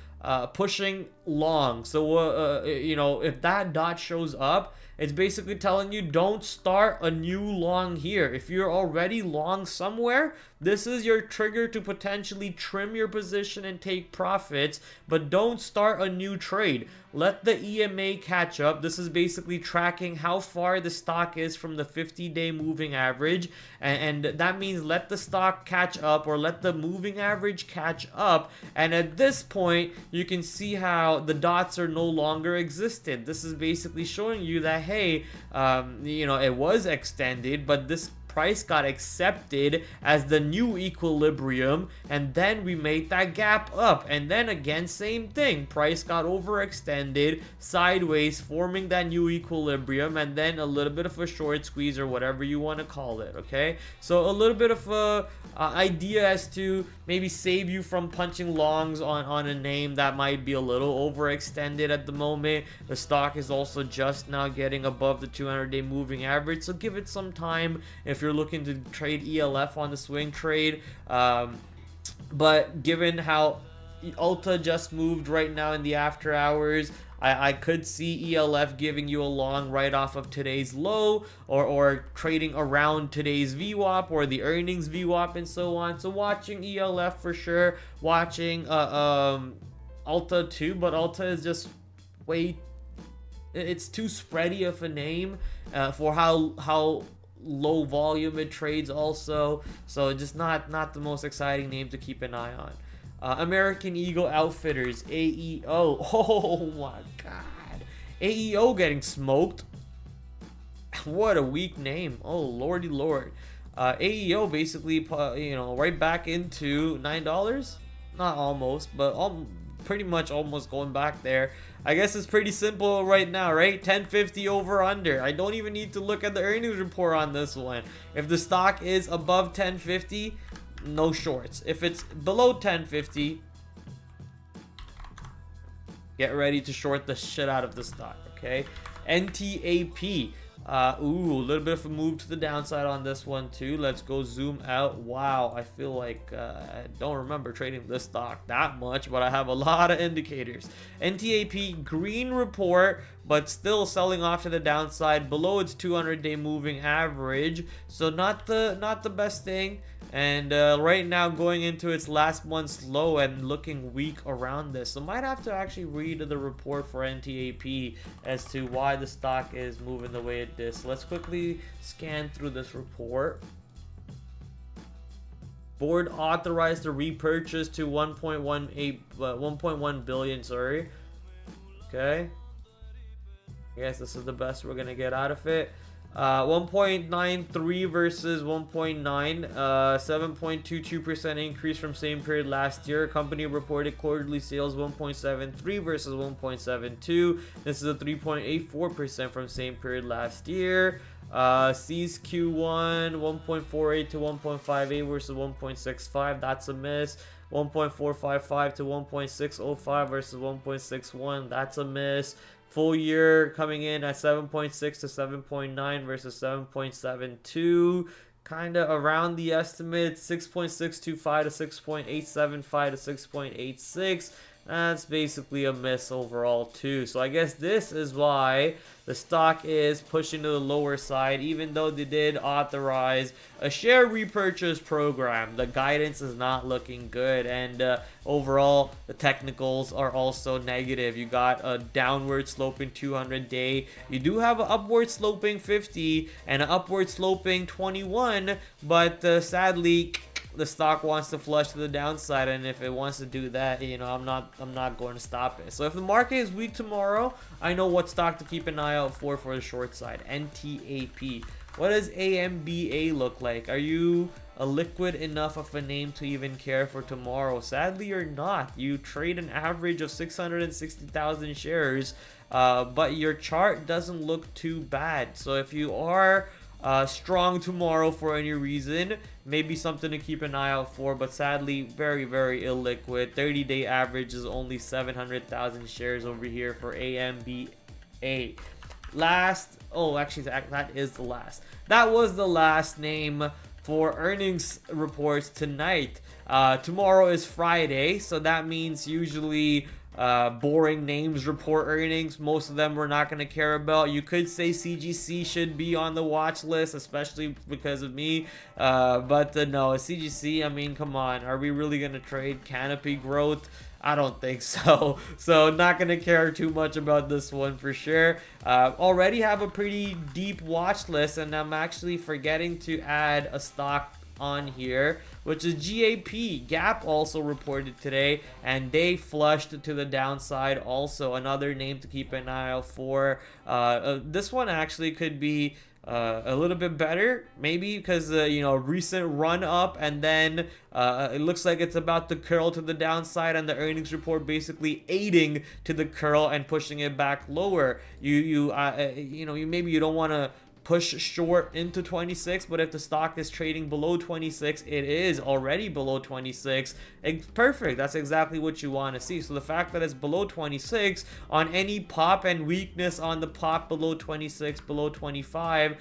pushing long. So if that dot shows up, it's basically telling you don't start a new long here. If you're already long somewhere, this is your trigger to potentially trim your position and take profits, but don't start a new trade. Let the EMA catch up. This is basically tracking how far the stock is from the 50-day moving average, and that means let the stock catch up, or let the moving average catch up, and at this point you can see how the dots are no longer existed. This is basically showing you that, hey, it was extended, but this price got accepted as the new equilibrium, and then we made that gap up, and then again same thing, price got overextended sideways, forming that new equilibrium, and then a little bit of a short squeeze, or whatever you want to call it. Okay, so a little bit of a idea as to maybe save you from punching longs on a name that might be a little overextended at the moment. The stock is also just now getting above the 200-day moving average, so give it some time if you're looking to trade ELF on the swing trade. But given how Ulta just moved right now in the after hours, I could see ELF giving you a long right off of today's low, or trading around today's VWAP or the earnings VWAP and so on. So watching ELF for sure, watching Alta too, but Alta is just way, it's too spready of a name for how low volume it trades also. So just not the most exciting name to keep an eye on. American Eagle Outfitters, AEO. Oh my god. AEO getting smoked. What a weak name. Oh lordy lord. AEO basically, right back into $9. Not almost, but pretty much almost going back there. I guess it's pretty simple right now, right? 1050 over under. I don't even need to look at the earnings report on this one. If the stock is above 1050, no shorts. If it's below 1050, get ready to short the shit out of the stock, okay? NTAP. Ooh, a little bit of a move to the downside on this one too. Let's go zoom out. Wow, I feel like I don't remember trading this stock that much, but I have a lot of indicators. NTAP green report, but still selling off to the downside below its 200-day moving average. So not the best thing. And right now going into its last month's low and looking weak around this. So might have to actually read the report for NTAP as to why the stock is moving the way it is. So let's quickly scan through this report. Board authorized the repurchase to 1.1 billion, sorry. Okay. I guess this is the best we're gonna get out of it. 1.93 versus 1.9, 7.22% increase from same period last year. Company reported quarterly sales 1.73 versus 1.72. This is a 3.84% from same period last year. Sees Q1 1.48 to 1.58 versus 1.65. That's a miss. 1.455 to 1.605 versus 1.61. That's a miss. Full year coming in at 7.6 to 7.9 versus 7.72. Kind of around the estimate. 6.625 to 6.875 to 6.86. That's basically a miss overall too. So I guess this is why the stock is pushing to the lower side, even though they did authorize a share repurchase program. The guidance is not looking good, and overall the technicals are also negative. You got a downward sloping 200-day. You do have an upward sloping 50 and an upward sloping 21, but sadly the stock wants to flush to the downside, and if it wants to do that, I'm not going to stop it. So if the market is weak tomorrow, I know what stock to keep an eye out for the short side. NTAP. What does AMBA look like? Are you a liquid enough of a name to even care for tomorrow? Sadly, you're not. You trade an average of 660,000 shares, but your chart doesn't look too bad. So if you are strong tomorrow for any reason, maybe something to keep an eye out for, but sadly very, very illiquid. 30-day average is only 700,000 shares over here for AMBA. Last, oh actually that is the last. That was the last name for earnings reports tonight. Tomorrow is Friday, so that means usually boring names report earnings. Most of them we're not going to care about. You could say CGC should be on the watch list, especially because of me, but no, CGC, I mean, come on, are we really going to trade Canopy Growth? I don't think so. So not going to care too much about this one for sure. Already have a pretty deep watch list, and I'm actually forgetting to add a stock on here, which is GAP. Gap also reported today, and they flushed to the downside also. Another name to keep an eye out for. This one actually could be a little bit better, maybe because recent run up, and then it looks like it's about to curl to the downside, and the earnings report basically aiding to the curl and pushing it back lower. Maybe you don't want to push short into 26, but if the stock is trading below 26, it is already below 26. It's perfect. That's exactly what you want to see. So the fact that it's below 26 on any pop and weakness on the pop below 26, below 25,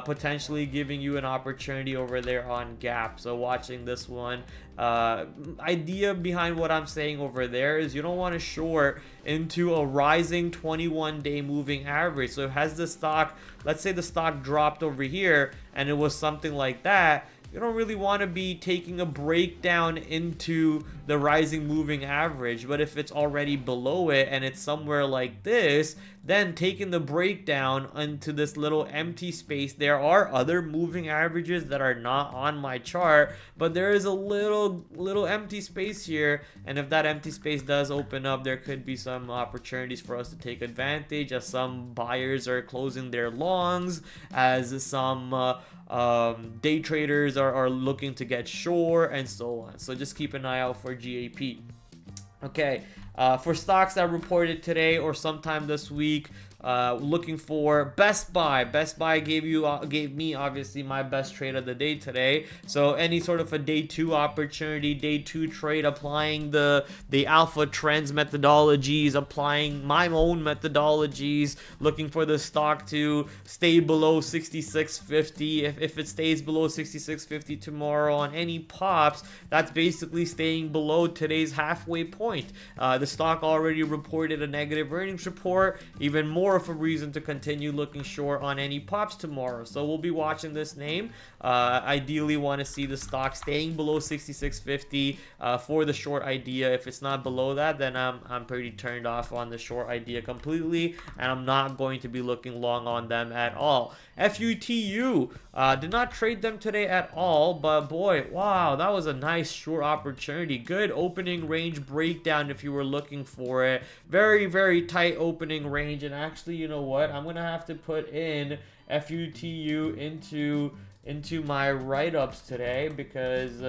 potentially giving you an opportunity over there on gap. So watching this one, idea behind what I'm saying over there is you don't want to short into a rising 21-day moving average. So has the stock, let's say the stock dropped over here and it was something like that, you don't really want to be taking a breakdown into the rising moving average. But if it's already below it and it's somewhere like this, then taking the breakdown into this little empty space. There are other moving averages that are not on my chart, but there is a little empty space here, and if that empty space does open up, there could be some opportunities for us to take advantage, as some buyers are closing their longs, as some day traders are looking to get short, and so on. So just keep an eye out for GAP. Okay, for stocks that reported today or sometime this week, looking for Best Buy. Best Buy gave me obviously my best trade of the day today. So any sort of a day 2 opportunity, day 2 trade, applying the alpha trends methodologies, applying my own methodologies, looking for the stock to stay below 66.50. If it stays below 66.50 tomorrow on any pops, that's basically staying below today's halfway point. The stock already reported a negative earnings report, even more of a reason to continue looking short on any pops tomorrow. So we'll be watching this name. Ideally want to see the stock staying below 66.50 for the short idea. If it's not below that, then I'm pretty turned off on the short idea completely, and I'm not going to be looking long on them at all. FUTU, did not trade them today at all, but boy, wow, that was a nice short opportunity. Good opening range breakdown if you were looking for it. Very, very tight opening range. And actually, you know what, I'm gonna have to put in FUTU into my write-ups today, because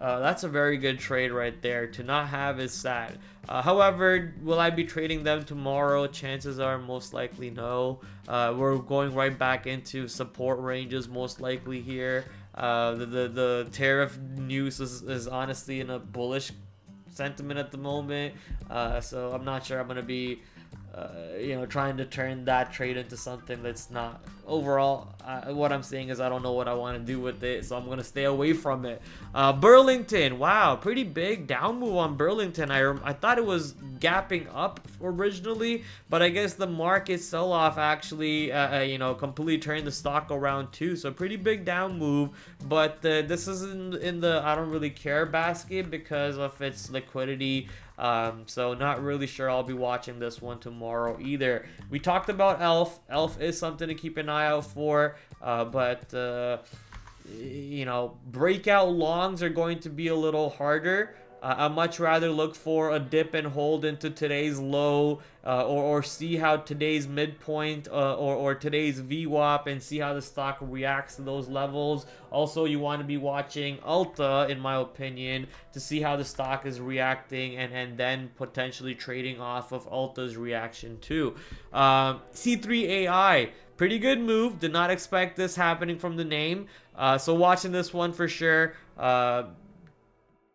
that's a very good trade right there. To not have is sad. However, will I be trading them tomorrow? Chances are most likely no. We're going right back into support ranges most likely here. The tariff news is honestly in a bullish sentiment at the moment. So I'm not sure I'm going to be trying to turn that trade into something that's not. Overall, what I'm saying is I don't know what I want to do with it, so I'm going to stay away from it. Burlington, wow, pretty big down move on Burlington. I thought it was gapping up originally, but I guess the market sell-off actually completely turned the stock around too. So pretty big down move, but this is in the I don't really care basket because of its liquidity. So not really sure I'll be watching this one tomorrow either. We talked about ELF. ELF is something to keep an eye out for, but breakout longs are going to be a little harder. I'd much rather look for a dip and hold into today's low, or see how today's midpoint or today's VWAP, and see how the stock reacts to those levels. Also, you want to be watching Alta, in my opinion, to see how the stock is reacting, and then potentially trading off of Alta's reaction too. C3AI, pretty good move. Did not expect this happening from the name. So watching this one for sure.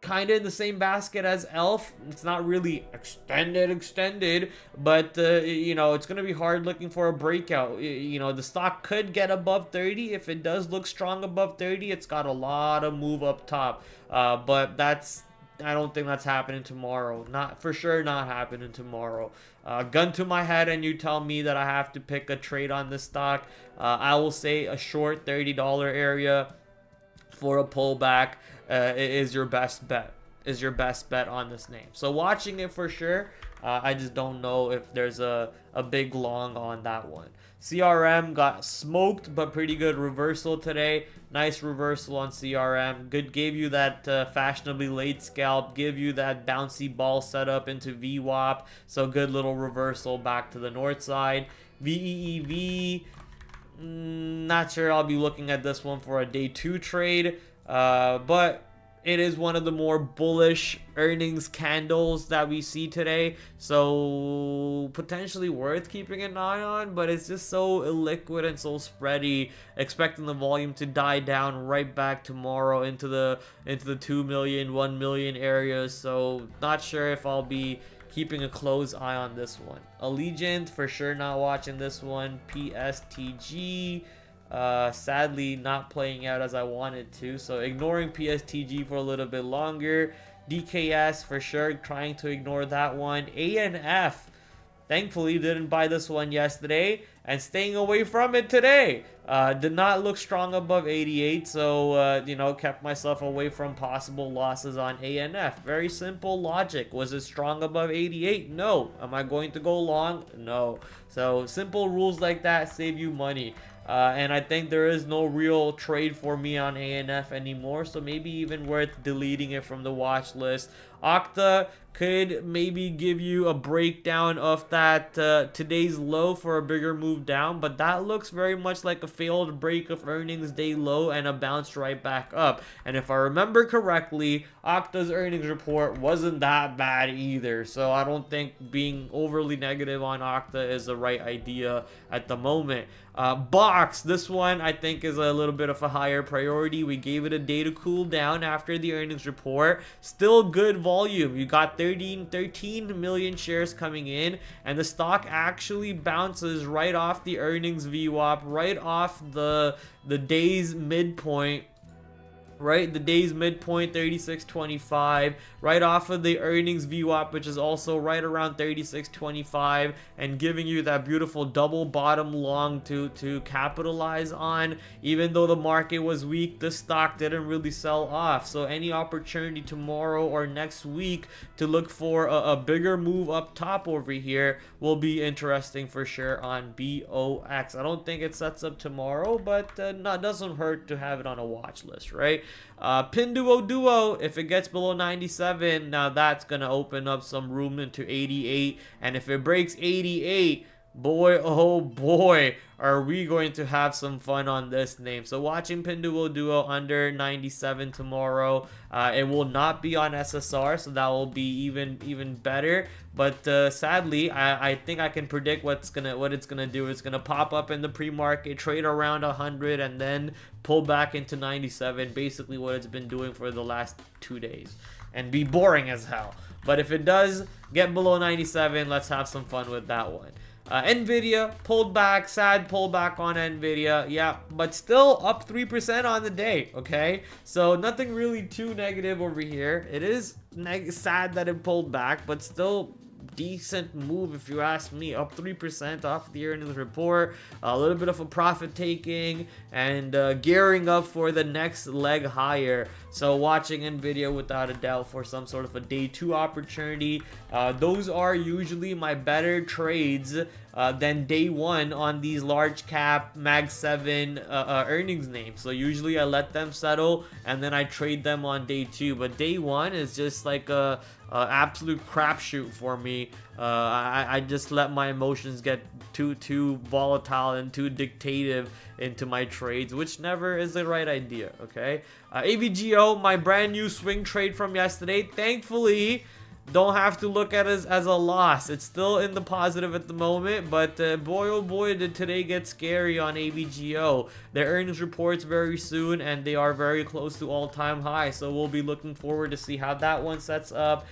Kind of in the same basket as ELF. It's not really extended, but it's going to be hard looking for a breakout. The stock could get above 30. If it does look strong above 30, it's got a lot of move up top, but I don't think that's happening tomorrow. Not for sure, not happening tomorrow. Gun to my head and you tell me that I have to pick a trade on this stock, I will say a short $30 area for a pullback is your best bet. On this name. So watching it for sure. I just don't know if there's a big long on that one. CRM got smoked, but pretty good reversal today. Nice reversal on CRM. Good, gave you that fashionably late scalp, give you that bouncy ball setup into VWAP. So good little reversal back to the north side. VEEV, not sure I'll be looking at this one for a day 2 trade, but it is one of the more bullish earnings candles that we see today, so potentially worth keeping an eye on, but it's just so illiquid and so spready, expecting the volume to die down right back tomorrow into the 2 million, 1 million areas. So not sure if I'll be keeping a close eye on this one. Allegiant, for sure not watching this one. PSTG, sadly not playing out as I wanted to, so ignoring PSTG for a little bit longer. DKS, for sure trying to ignore that one. ANF, thankfully didn't buy this one yesterday and staying away from it today. Did not look strong above 88, so you know, kept myself away from possible losses on ANF. Very simple logic. Was it strong above 88? No. Am I going to go long? No. So simple rules like that save you money. And I think there is no real trade for me on ANF anymore, so maybe even worth deleting it from the watch list. Okta could maybe give you a breakdown of that today's low for a bigger move down, but that looks very much like a failed break of earnings day low and a bounce right back up. And if I remember correctly, Okta's earnings report wasn't that bad either, so I don't think being overly negative on Okta is the right idea at the moment. Box, this one I think is a little bit of a higher priority. We gave it a day to cool down after the earnings report. Still good volume. You got 13 million shares coming in, and the stock actually bounces right off the earnings VWAP, right off the day's midpoint. Right, the day's midpoint 36.25, right off of the earnings VWAP, which is also right around 36.25, and giving you that beautiful double bottom long to capitalize on. Even though the market was weak, the stock didn't really sell off, so any opportunity tomorrow or next week to look for a bigger move up top over here will be interesting for sure on BOX. I don't think it sets up tomorrow, but doesn't hurt to have it on a watch list, right? Pinduoduo, if it gets below 97, now that's gonna open up some room into 88, and if it breaks 88, boy oh boy, are we going to have some fun on this name. So watching Pinduoduo under 97 tomorrow. It will not be on SSR, so that will be even better. But sadly, I think I can predict what it's gonna do. It's gonna pop up in the pre-market, trade around 100, and then pull back into 97. Basically, what it's been doing for the last 2 days, and be boring as hell. But if it does get below 97, let's have some fun with that one. Nvidia pulled back, sad pullback on Nvidia, yeah, but still up 3% on the day, okay? So nothing really too negative over here. It is sad that it pulled back, but still decent move if you ask me. Up 3% off the earnings report, a little bit of a profit taking, and gearing up for the next leg higher. So watching Nvidia without a doubt for some sort of a day 2 opportunity. Those are usually my better trades than day 1 on these large cap Mag 7 earnings names. So usually I let them settle and then I trade them on day 2, but day 1 is just like a absolute crapshoot for me. I just let my emotions get too volatile and too dictative into my trades, which never is the right idea. Okay, AVGO, my brand new swing trade from yesterday, thankfully don't have to look at it as a loss. It's still in the positive at the moment, but boy oh boy did today get scary on AVGO. Their earnings reports very soon, and they are very close to all-time high, so we'll be looking forward to see how that one sets up.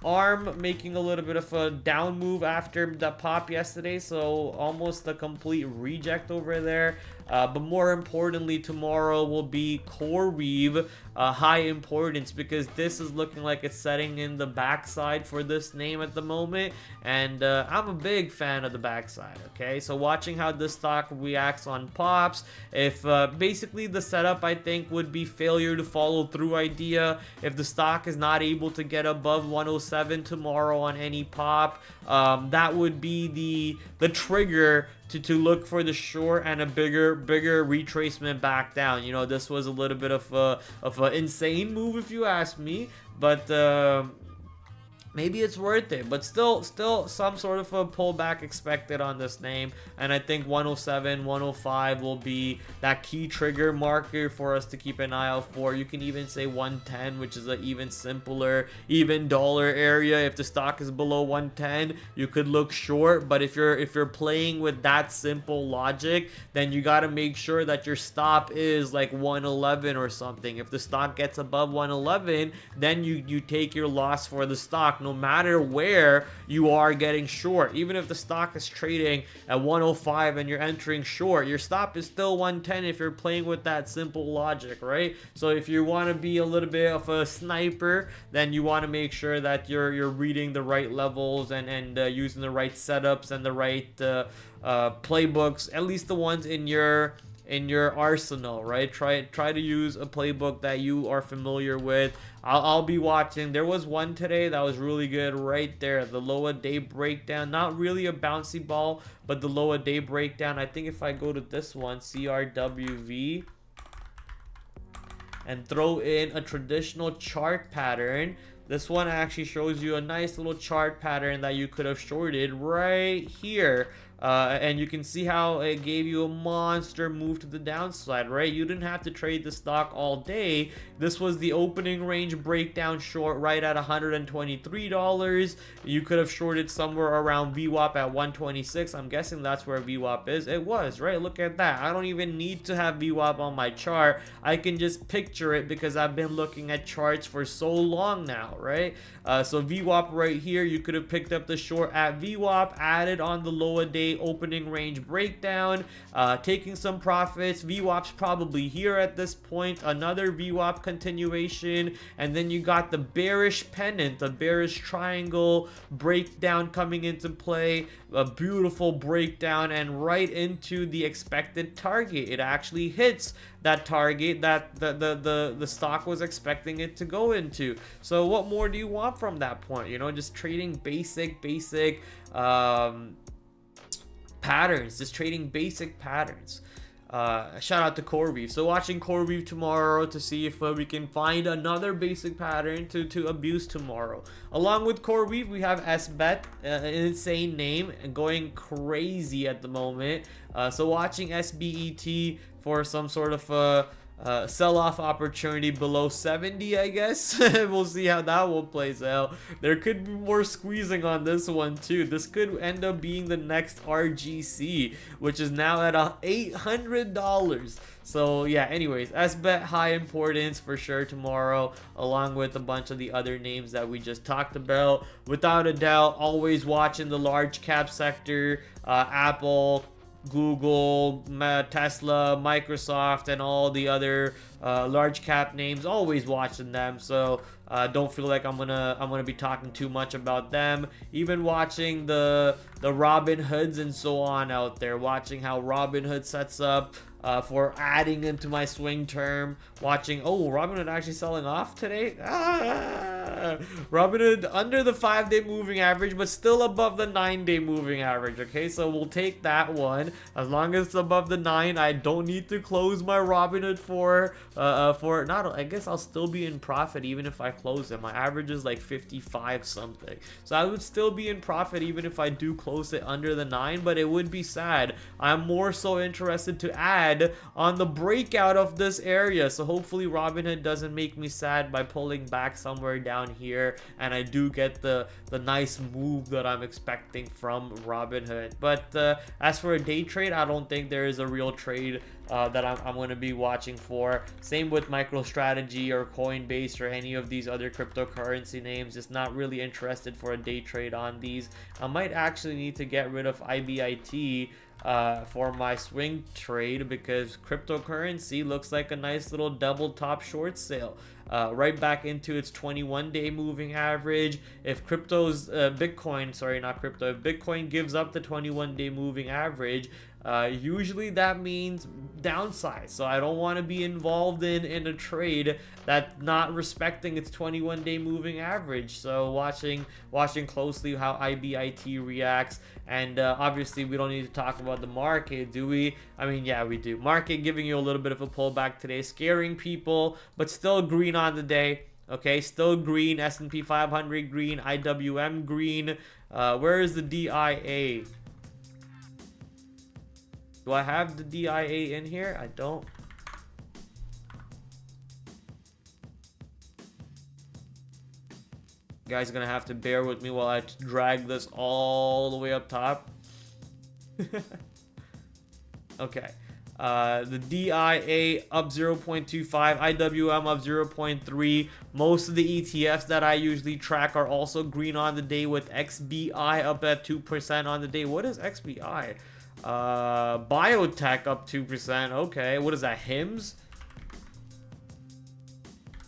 ARM making a little bit of a down move after the pop yesterday, so almost a complete reject over there. But more importantly, tomorrow will be CoreWeave, high importance, because this is looking like it's setting in the backside for this name at the moment, and I'm a big fan of the backside. Okay, so watching how this stock reacts on pops. If basically the setup, I think, would be failure to follow through idea. If the stock is not able to get above 107 tomorrow on any pop, that would be the trigger to look for the short and a bigger retracement back down. You know, this was a little bit of an insane move if you ask me, but maybe it's worth it, but still some sort of a pullback expected on this name. And I think 107, 105 will be that key trigger marker for us to keep an eye out for. You can even say 110, which is an even simpler, even dollar area. If the stock is below 110, you could look short. But if you're playing with that simple logic, then you got to make sure that your stop is like 111 or something. If the stock gets above 111, then you take your loss for the stock, no matter where you are getting short. Even if the stock is trading at 105 and you're entering short, your stop is still 110 if you're playing with that simple logic, right? So if you want to be a little bit of a sniper, then you want to make sure that you're reading the right levels and using the right setups and the right playbooks, at least the ones in your arsenal, right? Try to use a playbook that you are familiar with. I'll be watching. There was one today that was really good right there, the lower day breakdown. Not really a bouncy ball, but the lower day breakdown. I think if I go to this one, CRWV, and throw in a traditional chart pattern, this one actually shows you a nice little chart pattern that you could have shorted right here. And you can see how it gave you a monster move to the downside, right? You didn't have to trade the stock all day. This was the opening range breakdown short right at $123. You could have shorted somewhere around VWAP at 126. I'm guessing that's where VWAP is. It was, right? Look at that. I don't even need to have VWAP on my chart. I can just picture it because I've been looking at charts for so long now, right? So VWAP right here, you could have picked up the short at VWAP, added on the lower day opening range breakdown, taking some profits. VWAP's probably here at this point, another VWAP continuation, and then you got the bearish pennant, the bearish triangle breakdown coming into play, a beautiful breakdown, and right into the expected target. It actually hits that target that the stock was expecting it to go into. So what more do you want from that point? You know, just trading basic patterns, just trading basic patterns. Shout out to CoreWeave. So watching CoreWeave tomorrow to see if we can find another basic pattern to abuse tomorrow. Along with CoreWeave, we have SBET, an insane name, going crazy at the moment. So watching SBET for some sort of sell-off opportunity below 70, I guess. We'll see how that one plays out. There could be more squeezing on this one too. This could end up being the next RGC, which is now at $800. So yeah, anyways, SBET high importance for sure tomorrow, along with a bunch of the other names that we just talked about. Without a doubt, always watching the large cap sector, Apple, Google, Tesla, Microsoft, and all the other large cap names. Always watching them, so don't feel like I'm gonna be talking too much about them. Even watching the Robin Hoods and so on out there, watching how Robin Hood sets up for adding into my swing term. Watching, oh, Robinhood actually selling off today. Robinhood under the 5-day moving average, but still above the 9-day moving average. Okay, so we'll take that one. As long as it's above the 9, I don't need to close my Robinhood for not. I guess I'll still be in profit even if I close it. My average is like 55 something, so I would still be in profit even if I do close it under the 9. But it would be sad. I'm more so interested to add on the breakout of this area. So hopefully Robinhood doesn't make me sad by pulling back somewhere down here, and I do get the nice move that I'm expecting from Robinhood. But as for a day trade, I don't think there is a real trade that I'm going to be watching for. Same with MicroStrategy or Coinbase or any of these other cryptocurrency names. Just not really interested for a day trade on these. I might actually need to get rid of IBIT for my swing trade, because cryptocurrency looks like a nice little double top short sale. Right back into its 21-day moving average. If crypto's Bitcoin, sorry, not crypto, if Bitcoin gives up the 21-day moving average, usually that means downside. So I don't want to be involved in a trade that's not respecting its 21-day moving average. So watching closely how IBIT reacts. And obviously we don't need to talk about the market, do we? I mean, yeah, we do. Market giving you a little bit of a pullback today, scaring people, but still green on the day. Okay, still green. S&P 500 green. IWM green. Where is the DIA? Do I have the DIA in here? I don't. You guys are gonna have to bear with me while I drag this all the way up top. Okay. The DIA up 0.25, IWM up 0.3. Most of the ETFs that I usually track are also green on the day, with XBI up at 2% on the day. What is XBI? Biotech up 2%. Okay, what is that? HIMS?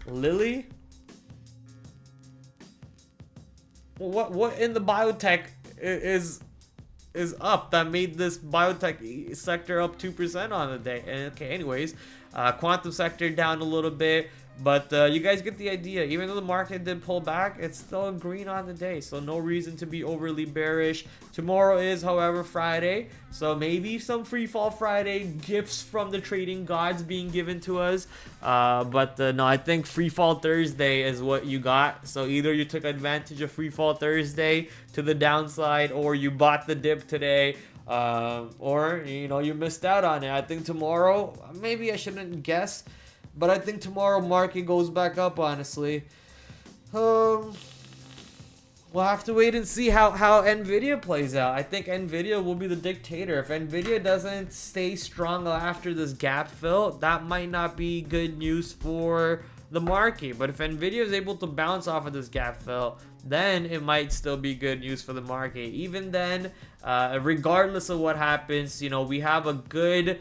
Lilly? What in the biotech is up that made this biotech sector up 2% on the day? And okay, anyways, quantum sector down a little bit, but you guys get the idea. Even though the market did pull back, it's still green on the day, so no reason to be overly bearish. Tomorrow is, however, Friday, so maybe some free fall Friday gifts from the trading gods being given to us. But no, I think free fall Thursday is what you got. So either you took advantage of free fall Thursday to the downside, or you bought the dip today, or you know, you missed out on it. I think tomorrow, maybe I shouldn't guess, but I think tomorrow market goes back up, honestly. We'll have to wait and see how Nvidia plays out. I think Nvidia will be the dictator. If Nvidia doesn't stay strong after this gap fill, that might not be good news for the market. But if Nvidia is able to bounce off of this gap fill, then it might still be good news for the market. Even then, regardless of what happens, you know, we have a good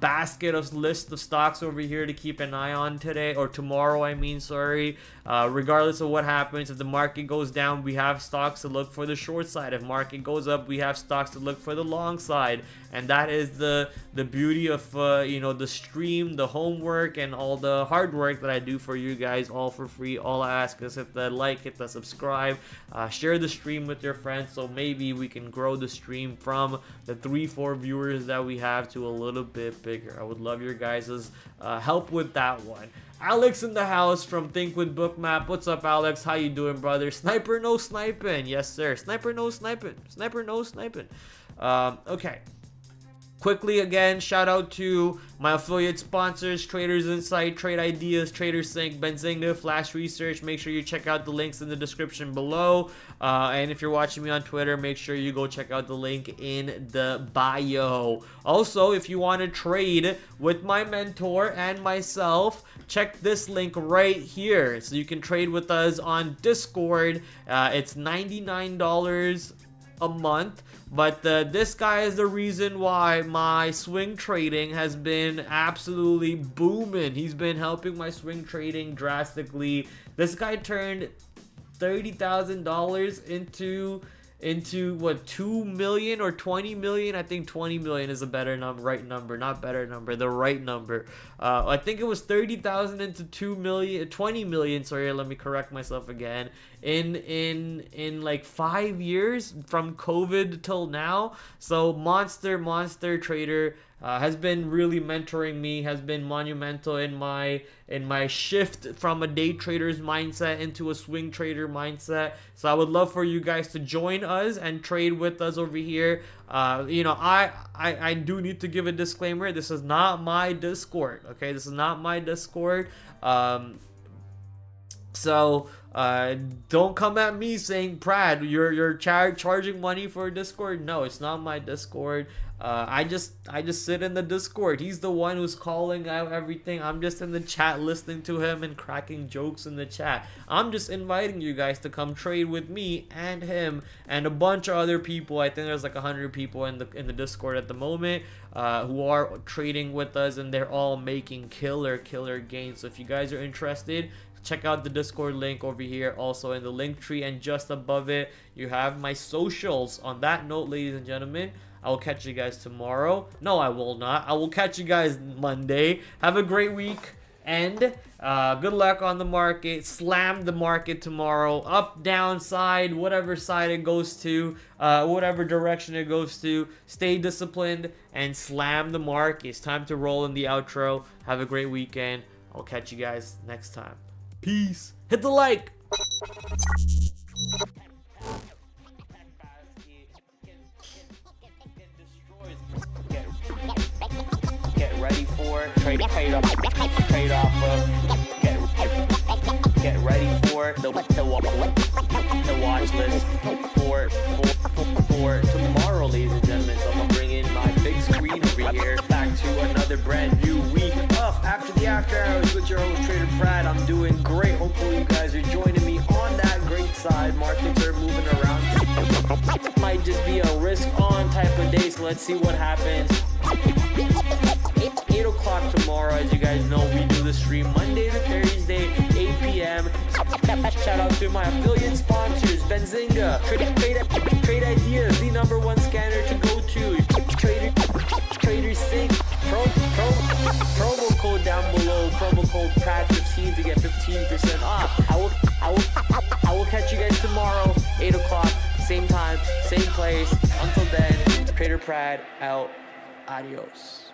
basket of list of stocks over here to keep an eye on today, or tomorrow, I mean, sorry. Regardless of what happens, if the market goes down, we have stocks to look for the short side. If market goes up, we have stocks to look for the long side. And that is the beauty of you know, the stream, the homework, and all the hard work that I do for you guys, all for free. All I ask is hit the like, hit the subscribe, share the stream with your friends, so maybe we can grow the stream from the 3-4 viewers that we have to a little bit bigger. I would love your guys' help with that one. Alex in the house from Think with Bookmap. What's up, Alex? How you doing, brother? Sniper no sniping. Yes, sir. Sniper no sniping. Sniper no sniping. Okay. Quickly again, shout out to my affiliate sponsors: Traders Insight, Trade Ideas, TraderSync, Benzinga, Flash Research. Make sure you check out the links in the description below. And if you're watching me on Twitter, make sure you go check out the link in the bio. Also, if you want to trade with my mentor and myself, check this link right here. So you can trade with us on Discord. It's $99 a month, but this guy is the reason why my swing trading has been absolutely booming. He's been helping my swing trading drastically. This guy turned $30,000 into what, 2 million or 20 million? I think 20 million is a better number, right number, not better number, the right number. I think it was 30,000 into 2 million, 20 million, sorry, let me correct myself again, in like 5 years from COVID till now. So monster trader, has been really mentoring me, has been monumental in my shift from a day trader's mindset into a swing trader mindset. So I would love for you guys to join us and trade with us over here. You know, I do need to give a disclaimer. This is not my Discord, okay? This is not my Discord. So don't come at me saying, Prad, you're charging money for Discord. No, it's not my Discord. I just sit in the Discord. He's the one who's calling out everything. I'm just in the chat listening to him and cracking jokes in the chat. I'm just inviting you guys to come trade with me and him and a bunch of other people. I think there's like 100 people in the Discord at the moment who are trading with us, and they're all making killer gains. So if you guys are interested, check out the Discord link over here, also in the link tree, and just above it you have my socials. On that note, ladies and gentlemen, I will catch you guys tomorrow. No, I will not. I will catch you guys Monday. Have a great week, and good luck on the market. Slam the market tomorrow, up, down, side, whatever side it goes to, whatever direction it goes to. Stay disciplined and slam the market. It's time to roll in the outro. Have a great weekend. I'll catch you guys next time. Peace. Hit the like. Get ready for trade off of get ready for the watch list for tomorrow, ladies and gentlemen. So I'm gonna bring in my big screen over here, back to another brand new week of After the After Hours with your host TraderPrad. I'm doing great. Hopefully you guys are joining me on that great side. Markets are moving around. Might just be a risk on type of day, so let's see what happens. 8 o'clock tomorrow. As you guys know, we do the stream Monday to Thursday, 8 p.m. Shout out to my affiliate sponsors, Benzinga, Trade Ideas, the #1 scanner to go to, Trader Sync, promo code down below, promo code PRAD15 to get 15% off. I will catch you guys tomorrow, 8 o'clock, same time, same place. Until then, TraderPrad out. Adios.